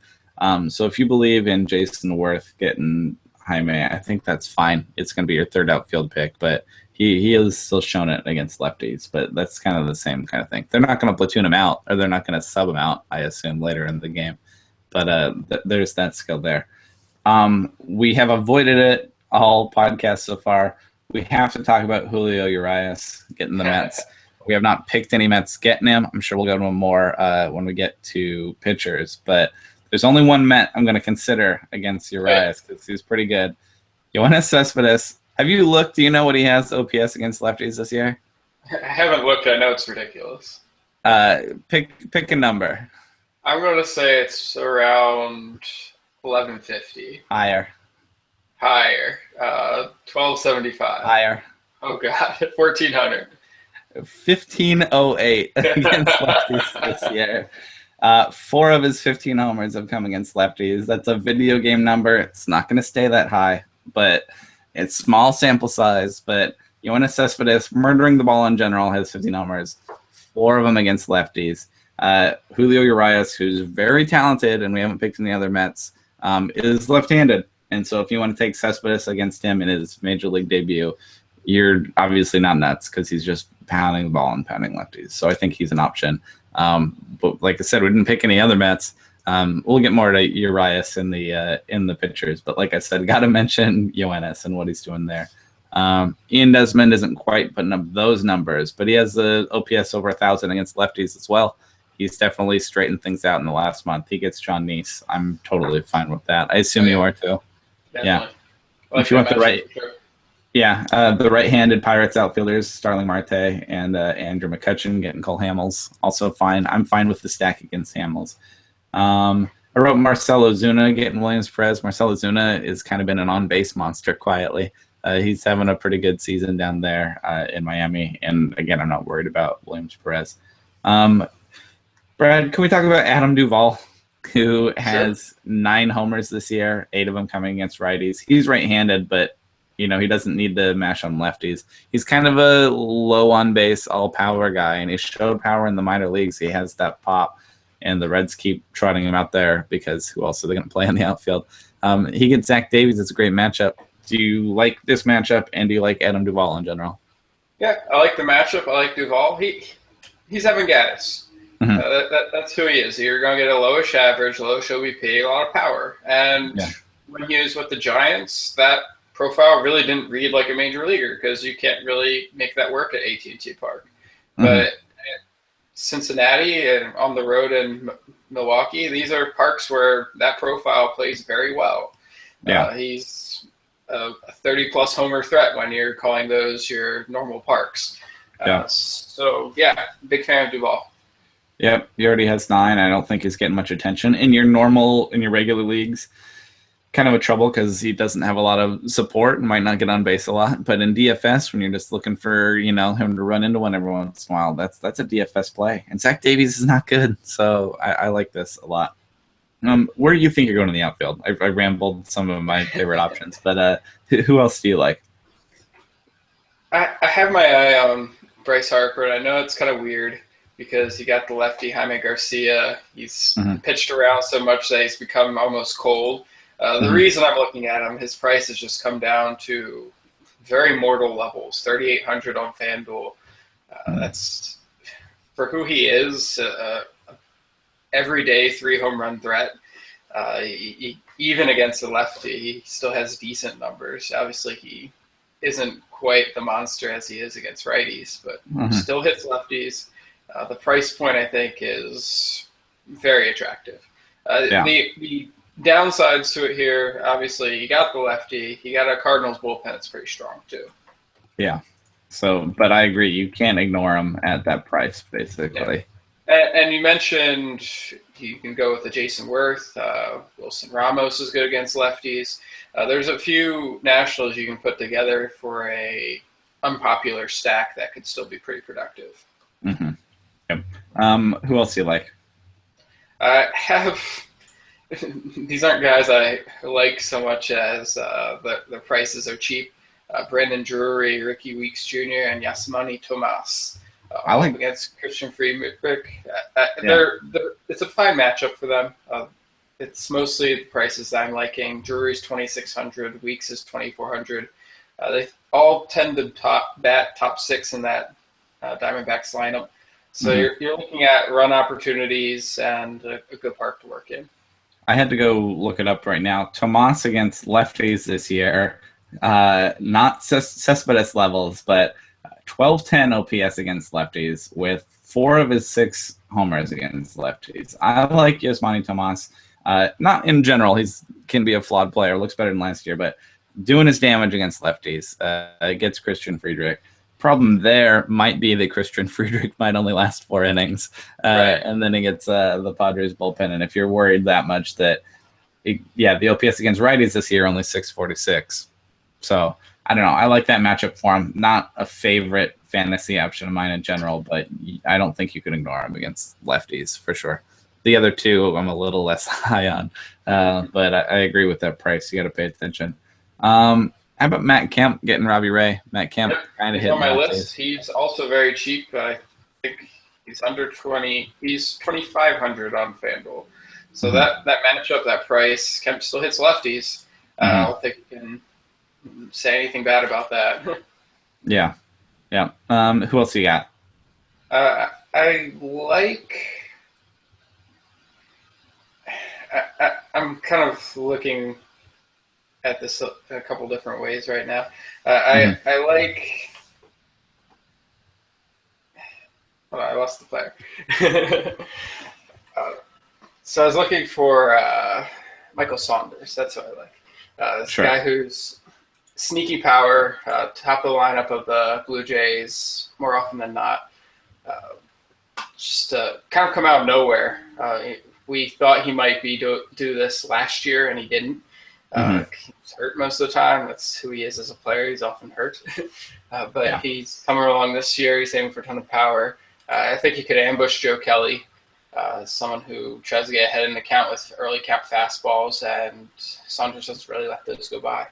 So if you believe in Jason Worth getting Jaime, I think that's fine. It's going to be your third outfield pick, but he has still shown it against lefties, but that's kind of the same kind of thing. They're not going to platoon him out, or they're not going to sub him out, I assume, later in the game. But there's that skill there. We have avoided it all podcasts so far. We have to talk about Julio Urias getting the Mets. We have not picked any Mets getting him. I'm sure we'll go to him more when we get to pitchers. But there's only one Met I'm going to consider against Urias because he's pretty good. Yoenis Cespedes. Have you looked? Do you know what he has OPS against lefties this year? I haven't looked. I know it's ridiculous. Pick a number. I'm going to say it's around 1150. Higher. 1275. Higher. Oh God, 1400. 1508 against lefties this year. 4 of his 15 homers have come against lefties. That's a video game number. It's not going to stay that high, but it's small sample size. But Yoenis Cespedes, murdering the ball in general, has 15 homers, 4 of them against lefties. Julio Urias, who's very talented, and we haven't picked any other Mets, is left-handed. And so if you want to take Cespedes against him in his major league debut, you're obviously not nuts because he's just pounding the ball and pounding lefties. So I think he's an option. But like I said, we didn't pick any other Mets. We'll get more to Urias in the pitchers. But like I said, got to mention Yoenis and what he's doing there. Ian Desmond isn't quite putting up those numbers, but he has the OPS over 1,000 against lefties as well. He's definitely straightened things out in the last month. He gets John Neese. I'm totally fine with that. I assume you are too. Definitely. Yeah. Like if you want the right, sure. yeah, the right-handed Pirates outfielders, Starling Marte and Andrew McCutchen getting Cole Hamels. Also fine. I'm fine with the stack against Hamels. I wrote Marcell Ozuna getting Williams Perez. Marcell Ozuna has kind of been an on-base monster quietly. He's having a pretty good season down there in Miami. And again, I'm not worried about Williams Perez. Brad, can we talk about Adam Duvall, who has 9 homers this year, 8 of them coming against righties? He's right-handed, but he doesn't need to mash on lefties. He's kind of a low on base, all power guy, and he showed power in the minor leagues. He has that pop, and the Reds keep trotting him out there because who else are they going to play in the outfield? He gets Zach Davies. It's a great matchup. Do you like this matchup, and do you like Adam Duvall in general? Yeah, I like the matchup. I like Duvall. He's having gas. Mm-hmm. That's who he is. You're going to get a lowish average, lowish OBP, a lot of power. And when he was with the Giants, that profile really didn't read like a major leaguer because you can't really make that work at AT&T Park. Mm-hmm. But at Cincinnati and on the road in Milwaukee, these are parks where that profile plays very well. Yeah. He's a 30-plus homer threat when you're calling those your normal parks. So, big fan of Duvall. Yep, he already has 9. I don't think he's getting much attention. In your regular leagues, kind of a trouble because he doesn't have a lot of support and might not get on base a lot. But in DFS, when you're just looking for him to run into one every once in a while, that's a DFS play. And Zach Davies is not good, so I like this a lot. Where do you think you're going in the outfield? I rambled some of my favorite options, but who else do you like? I have my eye on Bryce Harper, and I know it's kind of weird because you got the lefty Jaime Garcia. He's pitched around so much that he's become almost cold. The reason I'm looking at him, his price has just come down to very mortal levels, 3,800 on FanDuel. That's for who he is, everyday 3-home run threat. Even against the lefty, he still has decent numbers. Obviously, he isn't quite the monster as he is against righties, but still hits lefties. The price point, I think, is very attractive. The downsides to it here, obviously, you got the lefty. You got a Cardinals bullpen that's pretty strong, too. Yeah. So, but I agree. You can't ignore him at that price, basically. Yeah. And you mentioned you can go with the Jason Worth. Wilson Ramos is good against lefties. There's a few nationals you can put together for a unpopular stack that could still be pretty productive. Mm-hmm. Yep. Who else do you like? I have these aren't guys I like so much as the prices are cheap. Brandon Drury, Ricky Weeks Jr., and Yasmani Tomas. I like against Christian Friedrich. It's a fine matchup for them. It's mostly the prices that I'm liking. Drury's 2,600, Weeks is 2,400. They all tend to top 6 in that Diamondbacks lineup. So you're looking at run opportunities and a good park to work in. I had to go look it up right now. Tomas against lefties this year, not Cespedes levels, but 1210 OPS against lefties with 4 of his 6 homers against lefties. I like Yasmani Tomas. Not in general, he's can be a flawed player, looks better than last year, but doing his damage against lefties against Christian Friedrich. Problem there might be that Christian Friedrich might only last 4 innings, right. And then he gets the Padres bullpen. And if you're worried that much that, the OPS against righties this year only 646. So I don't know. I like that matchup for him. Not a favorite fantasy option of mine in general, but I don't think you could ignore him against lefties for sure. The other two I'm a little less high on, but I agree with that price. You got to pay attention. How about Matt Kemp getting Robbie Ray? Matt Kemp kind of hit on my list. He's also very cheap. I think he's under 20. He's 2,500 on FanDuel. So that matchup, that price, Kemp still hits lefties. I don't think you can say anything bad about that. Yeah. Who else you got? I'm kind of looking at this a couple different ways right now. I like. Oh, I lost the player. So I was looking for Michael Saunders. That's what I like. This guy who's sneaky power, top of the lineup of the Blue Jays more often than not. Just kind of come out of nowhere. We thought he might be do this last year, and he didn't. He was hurt most of the time. That's who he is as a player. He's often hurt. But he's coming along this year. He's aiming for a ton of power. I think he could ambush Joe Kelly, someone who tries to get ahead in the count with early count fastballs, and Saunders doesn't really let those go by.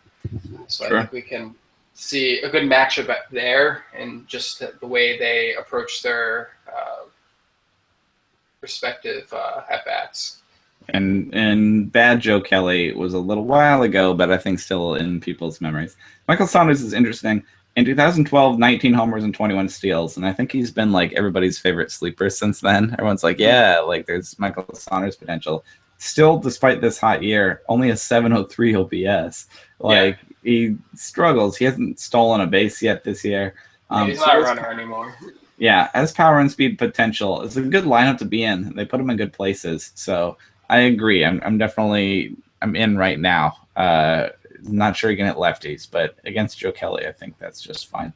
So I think we can see a good matchup there, and just the way they approach their respective at-bats. And bad Joe Kelly was a little while ago, but I think still in people's memories. Michael Saunders is interesting. In 2012, 19 homers and 21 steals, and I think he's been like everybody's favorite sleeper since then. Everyone's like, there's Michael Saunders potential. Still, despite this hot year, only a 703 OPS. He struggles. He hasn't stolen a base yet this year. He's not a runner anymore. Yeah, has power and speed potential. It's a good lineup to be in. They put him in good places. So I agree. I'm in right now. Not sure he can hit lefties, but against Joe Kelly, I think that's just fine.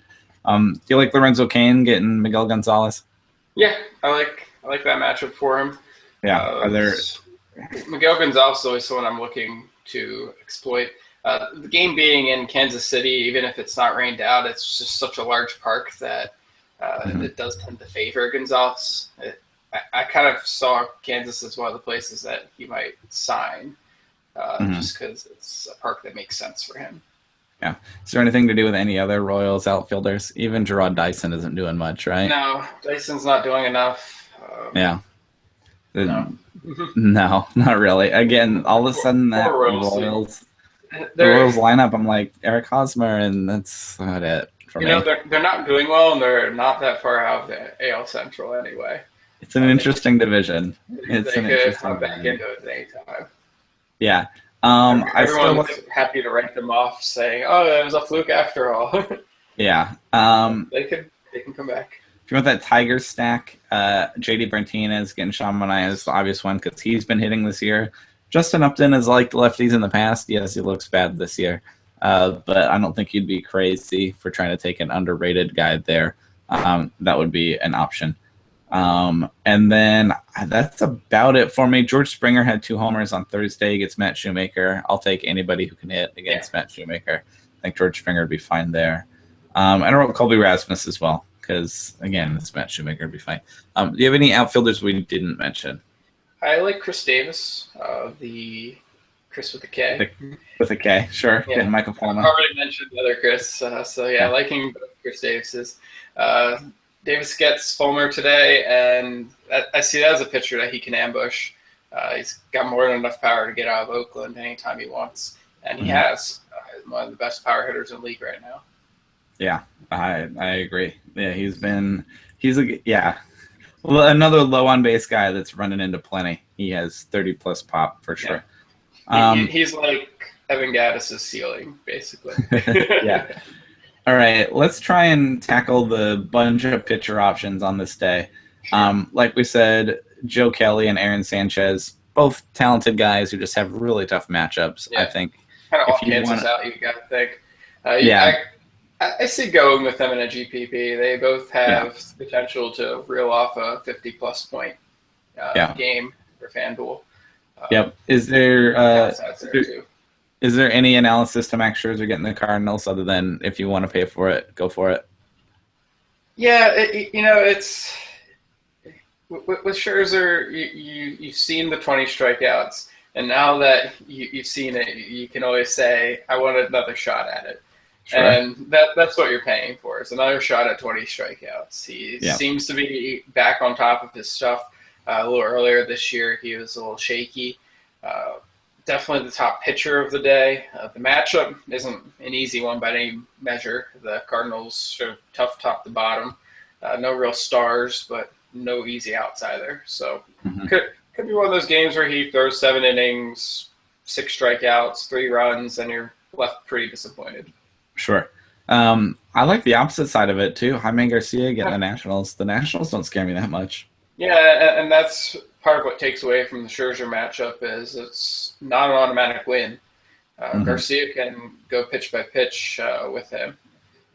Do you like Lorenzo Cain getting Miguel Gonzalez? Yeah, I like that matchup for him. Yeah, Miguel Gonzalez is always someone I'm looking to exploit. The game being in Kansas City, even if it's not rained out, it's just such a large park that it does tend to favor Gonzalez. I kind of saw Kansas as one of the places that he might sign, just because it's a park that makes sense for him. Yeah. Is there anything to do with any other Royals outfielders? Even Gerard Dyson isn't doing much, right? No, Dyson's not doing enough. No, not really. Again, all of a sudden that Royals lineup, I'm like Eric Hosmer, and that's about it for me. They're not doing well, and they're not that far out of the AL Central anyway. It's an interesting division. They could come back into it at any time. Yeah. Everyone's happy to write them off, saying, "Oh, it was a fluke after all." Yeah. They can come back. If you want that Tigers stack, JD Martinez getting Sean Manaea is the obvious one because he's been hitting this year. Justin Upton has liked lefties in the past. Yes, he looks bad this year. But I don't think you'd be crazy for trying to take an underrated guy there. That would be an option. And then that's about it for me. George Springer had 2 homers on Thursday against Matt Shoemaker. I'll take anybody who can hit against Matt Shoemaker. I think George Springer would be fine there. And I wrote Colby Rasmus as well because, again, it's Matt Shoemaker would be fine. Do you have any outfielders we didn't mention? I like Chris Davis, the Chris with a K. With a K, sure. Yeah. And Michael Fulmer. I already mentioned the other Chris, I like him both Chris Davises. Davis gets Fulmer today, and I see that as a pitcher that he can ambush. He's got more than enough power to get out of Oakland anytime he wants, and he has. He's one of the best power hitters in the league right now. Yeah, I agree. Yeah, well, another low on base guy that's running into plenty. He has 30+ pop for sure. Yeah. He's like Evan Gaddis' ceiling, basically. Yeah. All right, let's try and tackle the bunch of pitcher options on this day. Sure. Like we said, Joe Kelly and Aaron Sanchez, both talented guys who just have really tough matchups. I Yeah, think kind of if all you cancels want, out. You got to think. yeah, I see going with them in a GPP. They both yeah, have potential to reel off a 50-plus point yeah, game for FanDuel. yep. Is there Downsides there too. is there any analysis to Max Scherzer getting the Cardinals other than if you want to pay for it, go for it? Yeah, it's with Scherzer. You've seen the 20 strikeouts, and now that you've seen it, you can always say, "I want another shot at it." Sure. And that's what you're paying for. It's another shot at 20 strikeouts. He seems to be back on top of his stuff. A little earlier this year, he was a little shaky. Definitely the top pitcher of the day. The matchup isn't an easy one by any measure. The Cardinals are tough top to bottom. No real stars, but no easy outs either. So could be one of those games where he throws 7 innings, 6 strikeouts, 3 runs, and you're left pretty disappointed. Sure. I like the opposite side of it too. Jaime Garcia getting the Nationals. The Nationals don't scare me that much. Yeah, and that's part of what takes away from the Scherzer matchup is it's not an automatic win. Garcia can go pitch by pitch with him.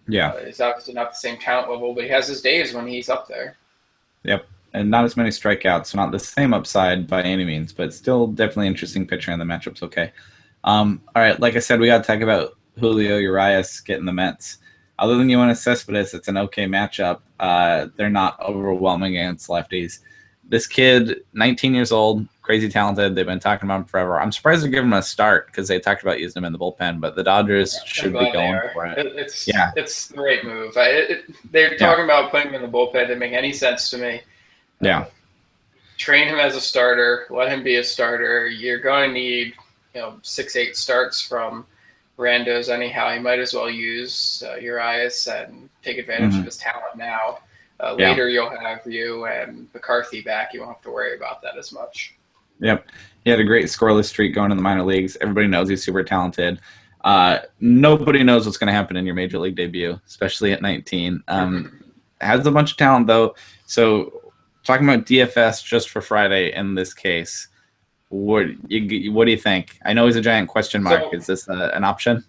Yeah. He's obviously not the same talent level, but he has his days when he's up there. Yep. And not as many strikeouts, so not the same upside by any means, but still definitely interesting pitcher and the matchup's okay. All right, like I said, we got to talk about Julio Urias getting the Mets. Other than Yoenis Cespedes, it's an okay matchup. They're not overwhelming against lefties. This kid, 19 years old, crazy talented. They've been talking about him forever. I'm surprised they give him a start because they talked about using him in the bullpen, but the Dodgers should be going for it. It's the right move. They're talking about putting him in the bullpen. It didn't make any sense to me. Yeah. Train him as a starter. Let him be a starter. You're going to need 6-8 starts from randos anyhow. He might as well use Urias and take advantage of his talent now. Later, you'll have you and McCarthy back. You won't have to worry about that as much. Yep. He had a great scoreless streak going in the minor leagues. Everybody knows he's super talented. Nobody knows what's going to happen in your major league debut, especially at 19. Has a bunch of talent, though. So talking about DFS just for Friday in this case, what do you think? I know he's a giant question mark. So, is this an option?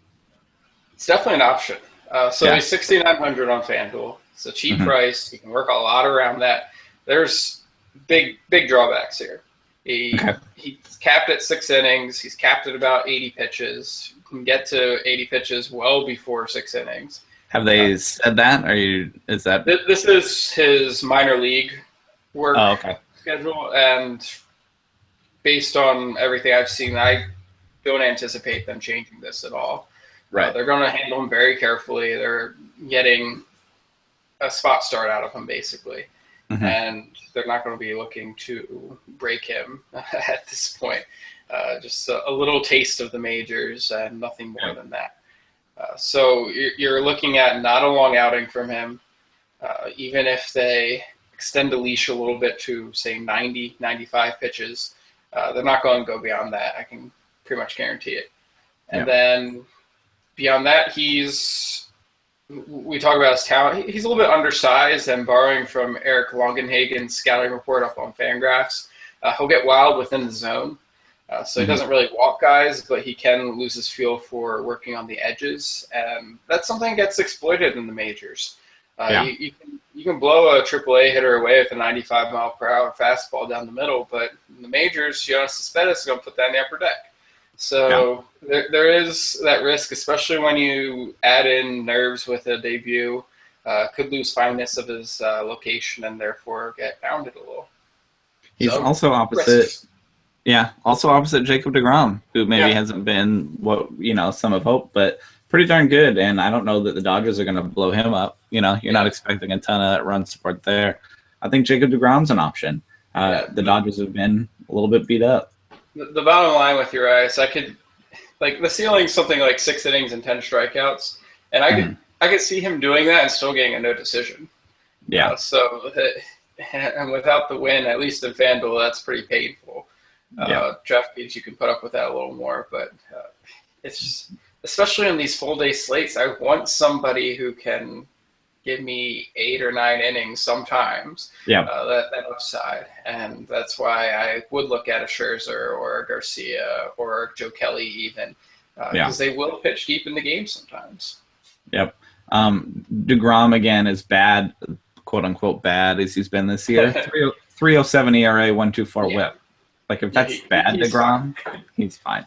It's definitely an option. He's 6,900 on FanDuel. It's a cheap price. You can work a lot around that. There's big drawbacks here. He's capped at 6 innings. He's capped at about 80 pitches. You can get to 80 pitches well before 6 innings. Have they said that? Is that this is his minor league work schedule, and based on everything I've seen, I don't anticipate them changing this at all. Right. They're going to handle him very carefully. They're getting a spot start out of him, basically. And they're not going to be looking to break him at this point. Just a little taste of the majors and nothing more than that. So you're looking at not a long outing from him. Even if they extend the leash a little bit to, say, 90, 95 pitches, they're not going to go beyond that. I can pretty much guarantee it. And then beyond that, we talk about his talent. He's a little bit undersized, and borrowing from Eric Longenhagen's scouting report up on Fangraphs, he'll get wild within the zone. So he doesn't really walk guys, but he can lose his feel for working on the edges, and that's something that gets exploited in the majors. You can blow a AAA hitter away with a 95-mile-per-hour fastball down the middle, but in the majors, Yoenis Cespedes is going to put that in the upper deck. So there is that risk, especially when you add in nerves with a debut. Could lose fineness of his location and therefore get pounded a little. He's also opposite. Risks. Yeah, also opposite Jacob deGrom, who maybe hasn't been what some have hoped, but pretty darn good. And I don't know that the Dodgers are going to blow him up. You're not expecting a ton of run support there. I think Jacob deGrom's an option. The Dodgers have been a little bit beat up. The bottom line with Urias, I could the ceiling's something like 6 innings and 10 strikeouts, and I could see him doing that and still getting a no decision. Yeah. And without the win, at least in FanDuel, that's pretty painful. DraftKings, you can put up with that a little more, but it's especially on these full day slates, I want somebody who can give me 8 or 9 innings sometimes. Yeah. That upside, and that's why I would look at a Scherzer or a Garcia or Joe Kelly even, because they will pitch deep in the game sometimes. Yep. DeGrom again is bad, quote unquote bad as he's been this year. 3.07 ERA, 1.24 WHIP. Like if that's bad, DeGrom, he's fine.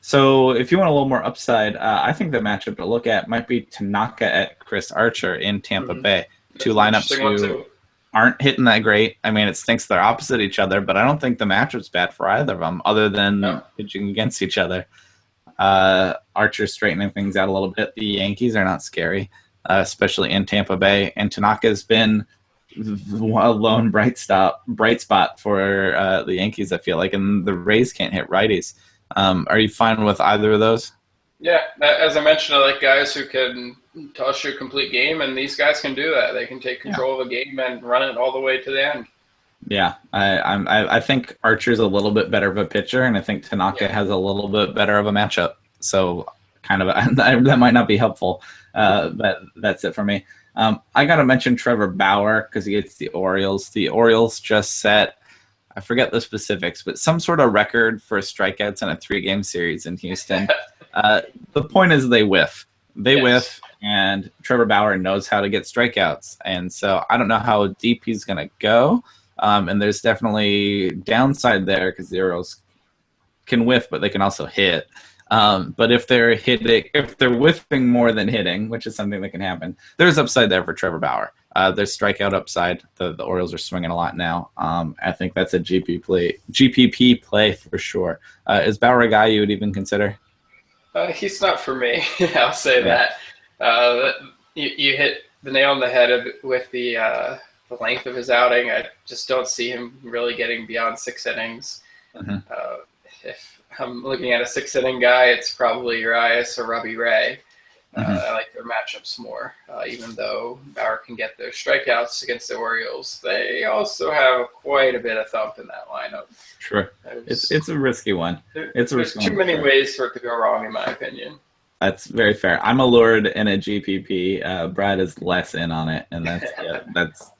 So if you want a little more upside, I think the matchup to look at might be Tanaka at Chris Archer in Tampa Bay. Two lineups who aren't hitting that great. I mean, it stinks they're opposite each other, but I don't think the matchup's bad for either of them, other than pitching against each other. Archer's straightening things out a little bit. The Yankees are not scary, especially in Tampa Bay, and Tanaka's been a lone bright spot for the Yankees, I feel like, and the Rays can't hit righties. Are you fine with either of those? Yeah, as I mentioned, I like guys who can toss you a complete game, and these guys can do that. They can take control of a game and run it all the way to the end. Yeah, I think Archer's a little bit better of a pitcher, and I think Tanaka has a little bit better of a matchup. So kind of that might not be helpful, but that's it for me. I got to mention Trevor Bauer because he gets the Orioles. The Orioles just set, I forget the specifics, but some sort of record for strikeouts in a 3-game series in Houston. The point is they whiff. They whiff, and Trevor Bauer knows how to get strikeouts. And so I don't know how deep he's going to go. And there's definitely downside there because the Orioles can whiff, but they can also hit. But if they're whiffing more than hitting, which is something that can happen, there's upside there for Trevor Bauer. There's strikeout upside. The Orioles are swinging a lot now. I think that's a GPP play for sure. Is Bauer a guy you would even consider? He's not for me. I'll say that. You hit the nail on the head with the length of his outing. I just don't see him really getting beyond 6 innings. If I'm looking at a 6-inning guy, it's probably Urias or Robbie Ray. I like their matchups more, even though Bauer can get their strikeouts against the Orioles. They also have quite a bit of thump in that lineup. Sure. It's a risky one. There's too many ways for it to go wrong, in my opinion. That's very fair. I'm allured in a GPP. Brad is less in on it, and that's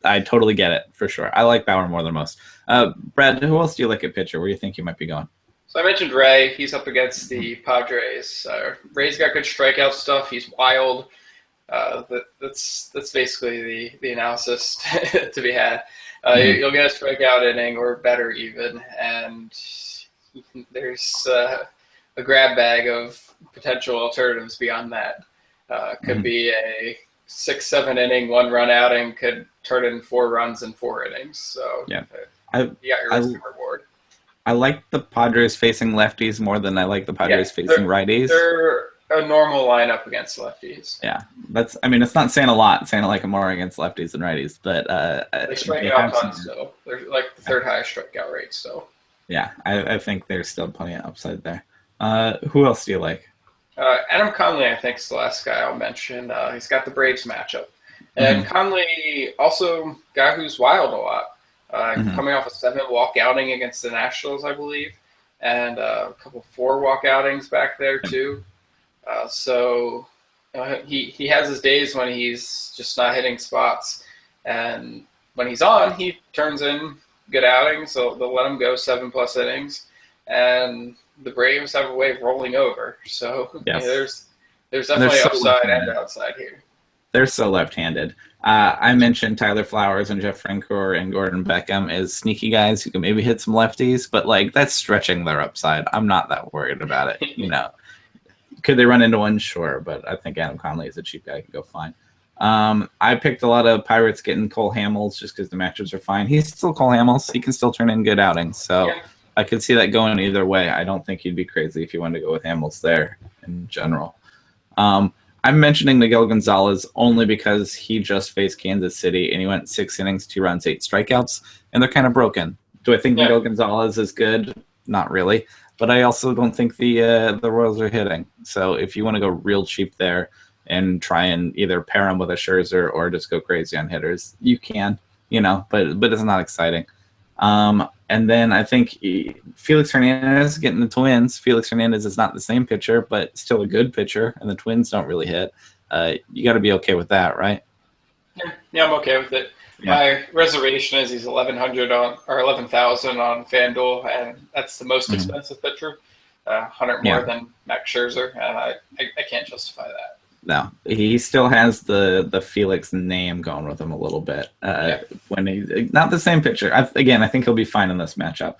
I totally get it for sure. I like Bauer more than most. Brad, who else do you like at pitcher? Where do you think you might be going? So I mentioned Ray. He's up against the Padres. Ray's got good strikeout stuff. He's wild. That's basically the analysis to be had. You'll get a strikeout inning or better even, and there's a grab bag of potential alternatives beyond that. Could be a 6-7 inning 1-run outing, could turn in 4 runs in 4 innings. So you got your risk and reward. I like the Padres facing lefties more than I like the Padres facing righties. They're a normal lineup against lefties. Yeah, it's not saying a lot, saying I like them more against lefties than righties, but they strike out tons still. They're like the 3rd highest strikeout rate still. Yeah, I think there's still plenty of upside there. Who else do you like? Adam Conley, I think, is the last guy I'll mention. He's got the Braves matchup. And Conley, also guy who's wild a lot. Coming off a 7-walk outing against the Nationals, I believe, and a couple 4-walk outings back there too. So he has his days when he's just not hitting spots, and when he's on, he turns in good outings. So they'll let him go 7+ innings, and the Braves have a way of rolling over. So there's definitely upside and downside here. They're so left-handed. I mentioned Tyler Flowers and Jeff Francoeur and Gordon Beckham as sneaky guys who can maybe hit some lefties, but that's stretching their upside. I'm not that worried about it. Could they run into one? Sure, but I think Adam Conley is a cheap guy. Can go fine. I picked a lot of Pirates getting Cole Hamels just because the matchups are fine. He's still Cole Hamels. He can still turn in good outings, so I could see that going either way. I don't think he'd be crazy if you wanted to go with Hamels there in general. I'm mentioning Miguel Gonzalez only because he just faced Kansas City and he went 6 innings, 2 runs, 8 strikeouts, and they're kind of broken. Do I think Miguel Gonzalez is good? Not really. But I also don't think the Royals are hitting. So if you want to go real cheap there and try and either pair him with a Scherzer or just go crazy on hitters, you can, but it's not exciting. And then I think Felix Hernandez getting the Twins. Felix Hernandez is not the same pitcher, but still a good pitcher, and the Twins don't really hit. You got to be okay with that, right? Yeah, I'm okay with it. Yeah. My reservation is he's 1,100 on or 11,000 on FanDuel, and that's the most expensive pitcher, 100 more than Max Scherzer, and I can't justify that. No, he still has the Felix name going with him a little bit. When he not the same pitcher. I think he'll be fine in this matchup.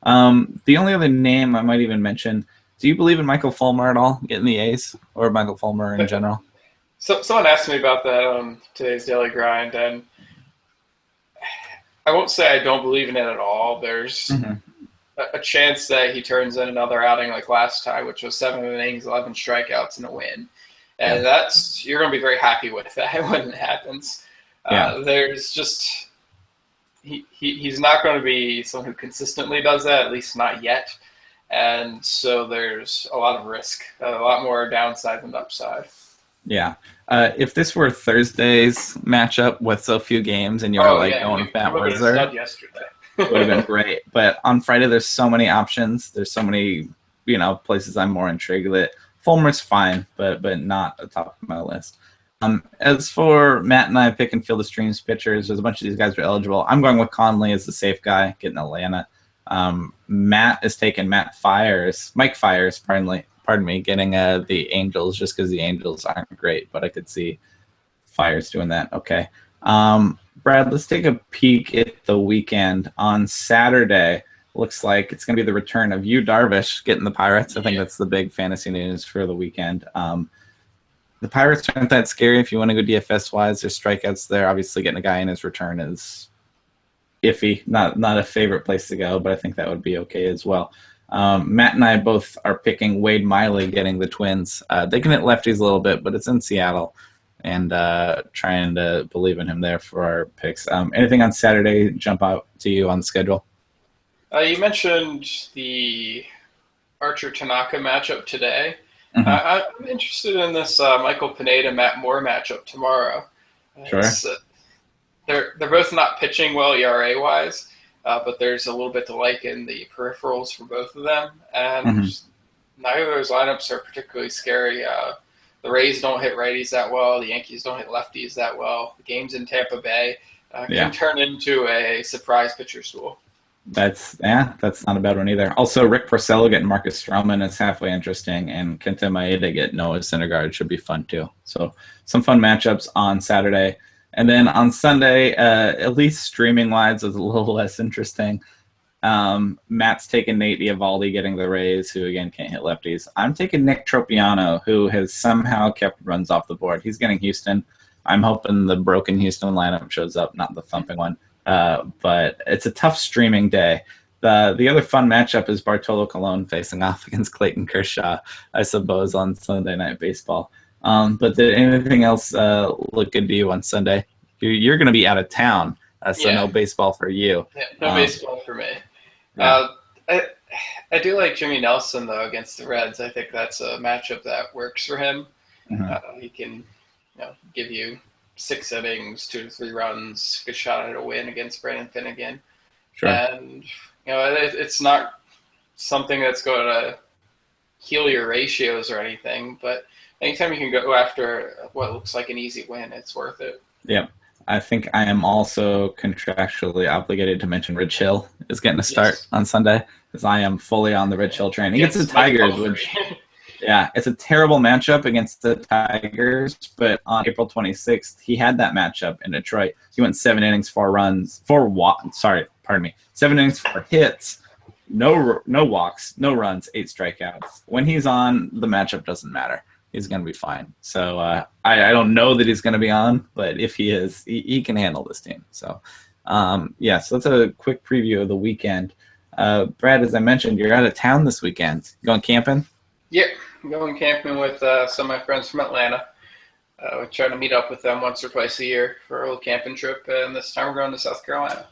The only other name I might even mention. Do you believe in Michael Fulmer at all, getting the A's, or Michael Fulmer in general? So someone asked me about that on today's Daily Grind, and I won't say I don't believe in it at all. There's a chance that he turns in another outing like last time, which was 7 innings, 11 strikeouts, and a win. And you're going to be very happy with that when it happens. There's just he's not going to be someone who consistently does that, at least not yet. And so there's a lot of risk, a lot more downside than upside. Yeah. If this were Thursday's matchup with so few games and you were going with Matt Wurzer, yesterday. it would have been great. But on Friday, there's so many options. There's so many, places I'm more intrigued with. Fulmer's fine, but not at the top of my list. As for Matt and I pick and field the streams pitchers, there's a bunch of these guys are eligible. I'm going with Conley as the safe guy, getting Atlanta. Matt is taking Mike Fiers, pardon me, getting the Angels just because the Angels aren't great, but I could see Fiers doing that. Okay. Brad, let's take a peek at the weekend. On Saturday, looks like it's going to be the return of Yu Darvish getting the Pirates. I think that's the big fantasy news for the weekend. The Pirates aren't that scary if you want to go DFS-wise. There's strikeouts there. Obviously, getting a guy in his return is iffy. Not a favorite place to go, but I think that would be okay as well. Matt and I both are picking Wade Miley getting the Twins. They can hit lefties a little bit, but it's in Seattle, and trying to believe in him there for our picks. Anything on Saturday jump out to you on the schedule? You mentioned the Archer Tanaka matchup today. I'm interested in this Michael Pineda Matt Moore matchup tomorrow. Sure. They're both not pitching well ERA wise, but there's a little bit to like in the peripherals for both of them, and neither of those lineups are particularly scary. The Rays don't hit righties that well. The Yankees don't hit lefties that well. The game's in Tampa Bay can turn into a surprise pitcher's duel. That's not a bad one either. Also, Rick Porcello getting Marcus Stroman is halfway interesting, and Kenta Maeda get Noah Syndergaard should be fun too. So some fun matchups on Saturday. And then on Sunday, at least streaming-wise, is a little less interesting. Matt's taking Nate Eovaldi getting the Rays, who, again, can't hit lefties. I'm taking Nick Tropiano, who has somehow kept runs off the board. He's getting Houston. I'm hoping the broken Houston lineup shows up, not the thumping one. But it's a tough streaming day. The other fun matchup is Bartolo Colon facing off against Clayton Kershaw, I suppose, on Sunday Night Baseball. But did anything else look good to you on Sunday? You're going to be out of town, so no baseball for you. Yeah, no baseball for me. Yeah. I do like Jimmy Nelson, though, against the Reds. I think that's a matchup that works for him. He can give you 6 innings, 2 to 3 runs, good shot at a win against Brandon Finnegan. Sure. And, it's not something that's going to heal your ratios or anything, but anytime you can go after what looks like an easy win, it's worth it. Yeah. I think I am also contractually obligated to mention Rich Hill is getting a start on Sunday, because I am fully on the Rich Hill train. He gets the Tigers, which... Yeah, it's a terrible matchup against the Tigers, but on April 26th, he had that matchup in Detroit. He went 7 innings, 7 innings, 4 hits, no walks, no runs, 8 strikeouts. When he's on, the matchup doesn't matter. He's going to be fine. So I don't know that he's going to be on, but if he is, he can handle this team. So, so that's a quick preview of the weekend. Brad, as I mentioned, you're out of town this weekend. You going camping? Yep, I'm going camping with some of my friends from Atlanta. We're trying to meet up with them once or twice a year for a little camping trip, and this time we're going to South Carolina.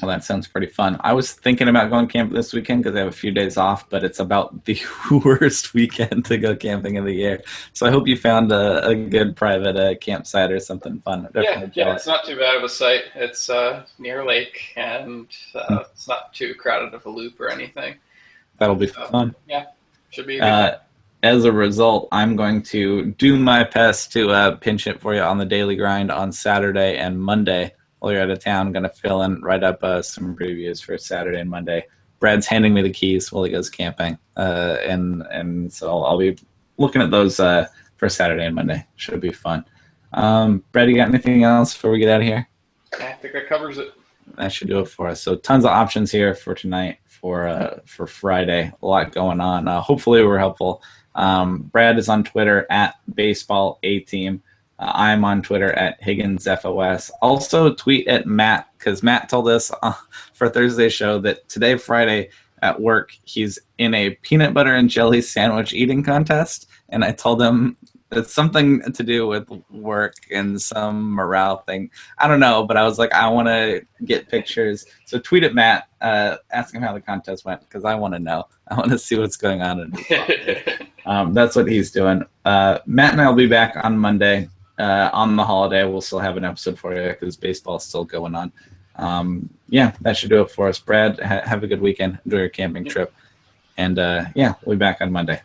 Well, that sounds pretty fun. I was thinking about going camping this weekend because I have a few days off, but it's about the worst weekend to go camping of the year. So I hope you found a good private campsite or something fun. Yeah, it's not too bad of a site. It's near a lake, and it's not too crowded of a loop or anything. That'll be fun. Yeah, should be a good time. As a result, I'm going to do my best to pinch it for you on the daily grind on Saturday and Monday. While you're out of town, going to write up some previews for Saturday and Monday. Brad's handing me the keys while he goes camping, and so I'll be looking at those for Saturday and Monday. Should be fun. Brad, you got anything else before we get out of here? I think that covers it. That should do it for us. So tons of options here for tonight, for Friday. A lot going on. Hopefully we're helpful. Brad is on Twitter at BaseballAteam. I'm on Twitter at HigginsFOS. Also tweet at Matt, because Matt told us for Thursday's show that today, Friday, at work, he's in a peanut butter and jelly sandwich eating contest. And I told him it's something to do with work and some morale thing. I don't know, but I was like, I want to get pictures. So tweet at Matt, ask him how the contest went, because I want to know. I want to see what's going on in his that's what he's doing. Matt and I will be back on Monday. On the holiday, we'll still have an episode for you because baseball's still going on. That should do it for us. Brad, have a good weekend. Enjoy your camping trip. And we'll be back on Monday.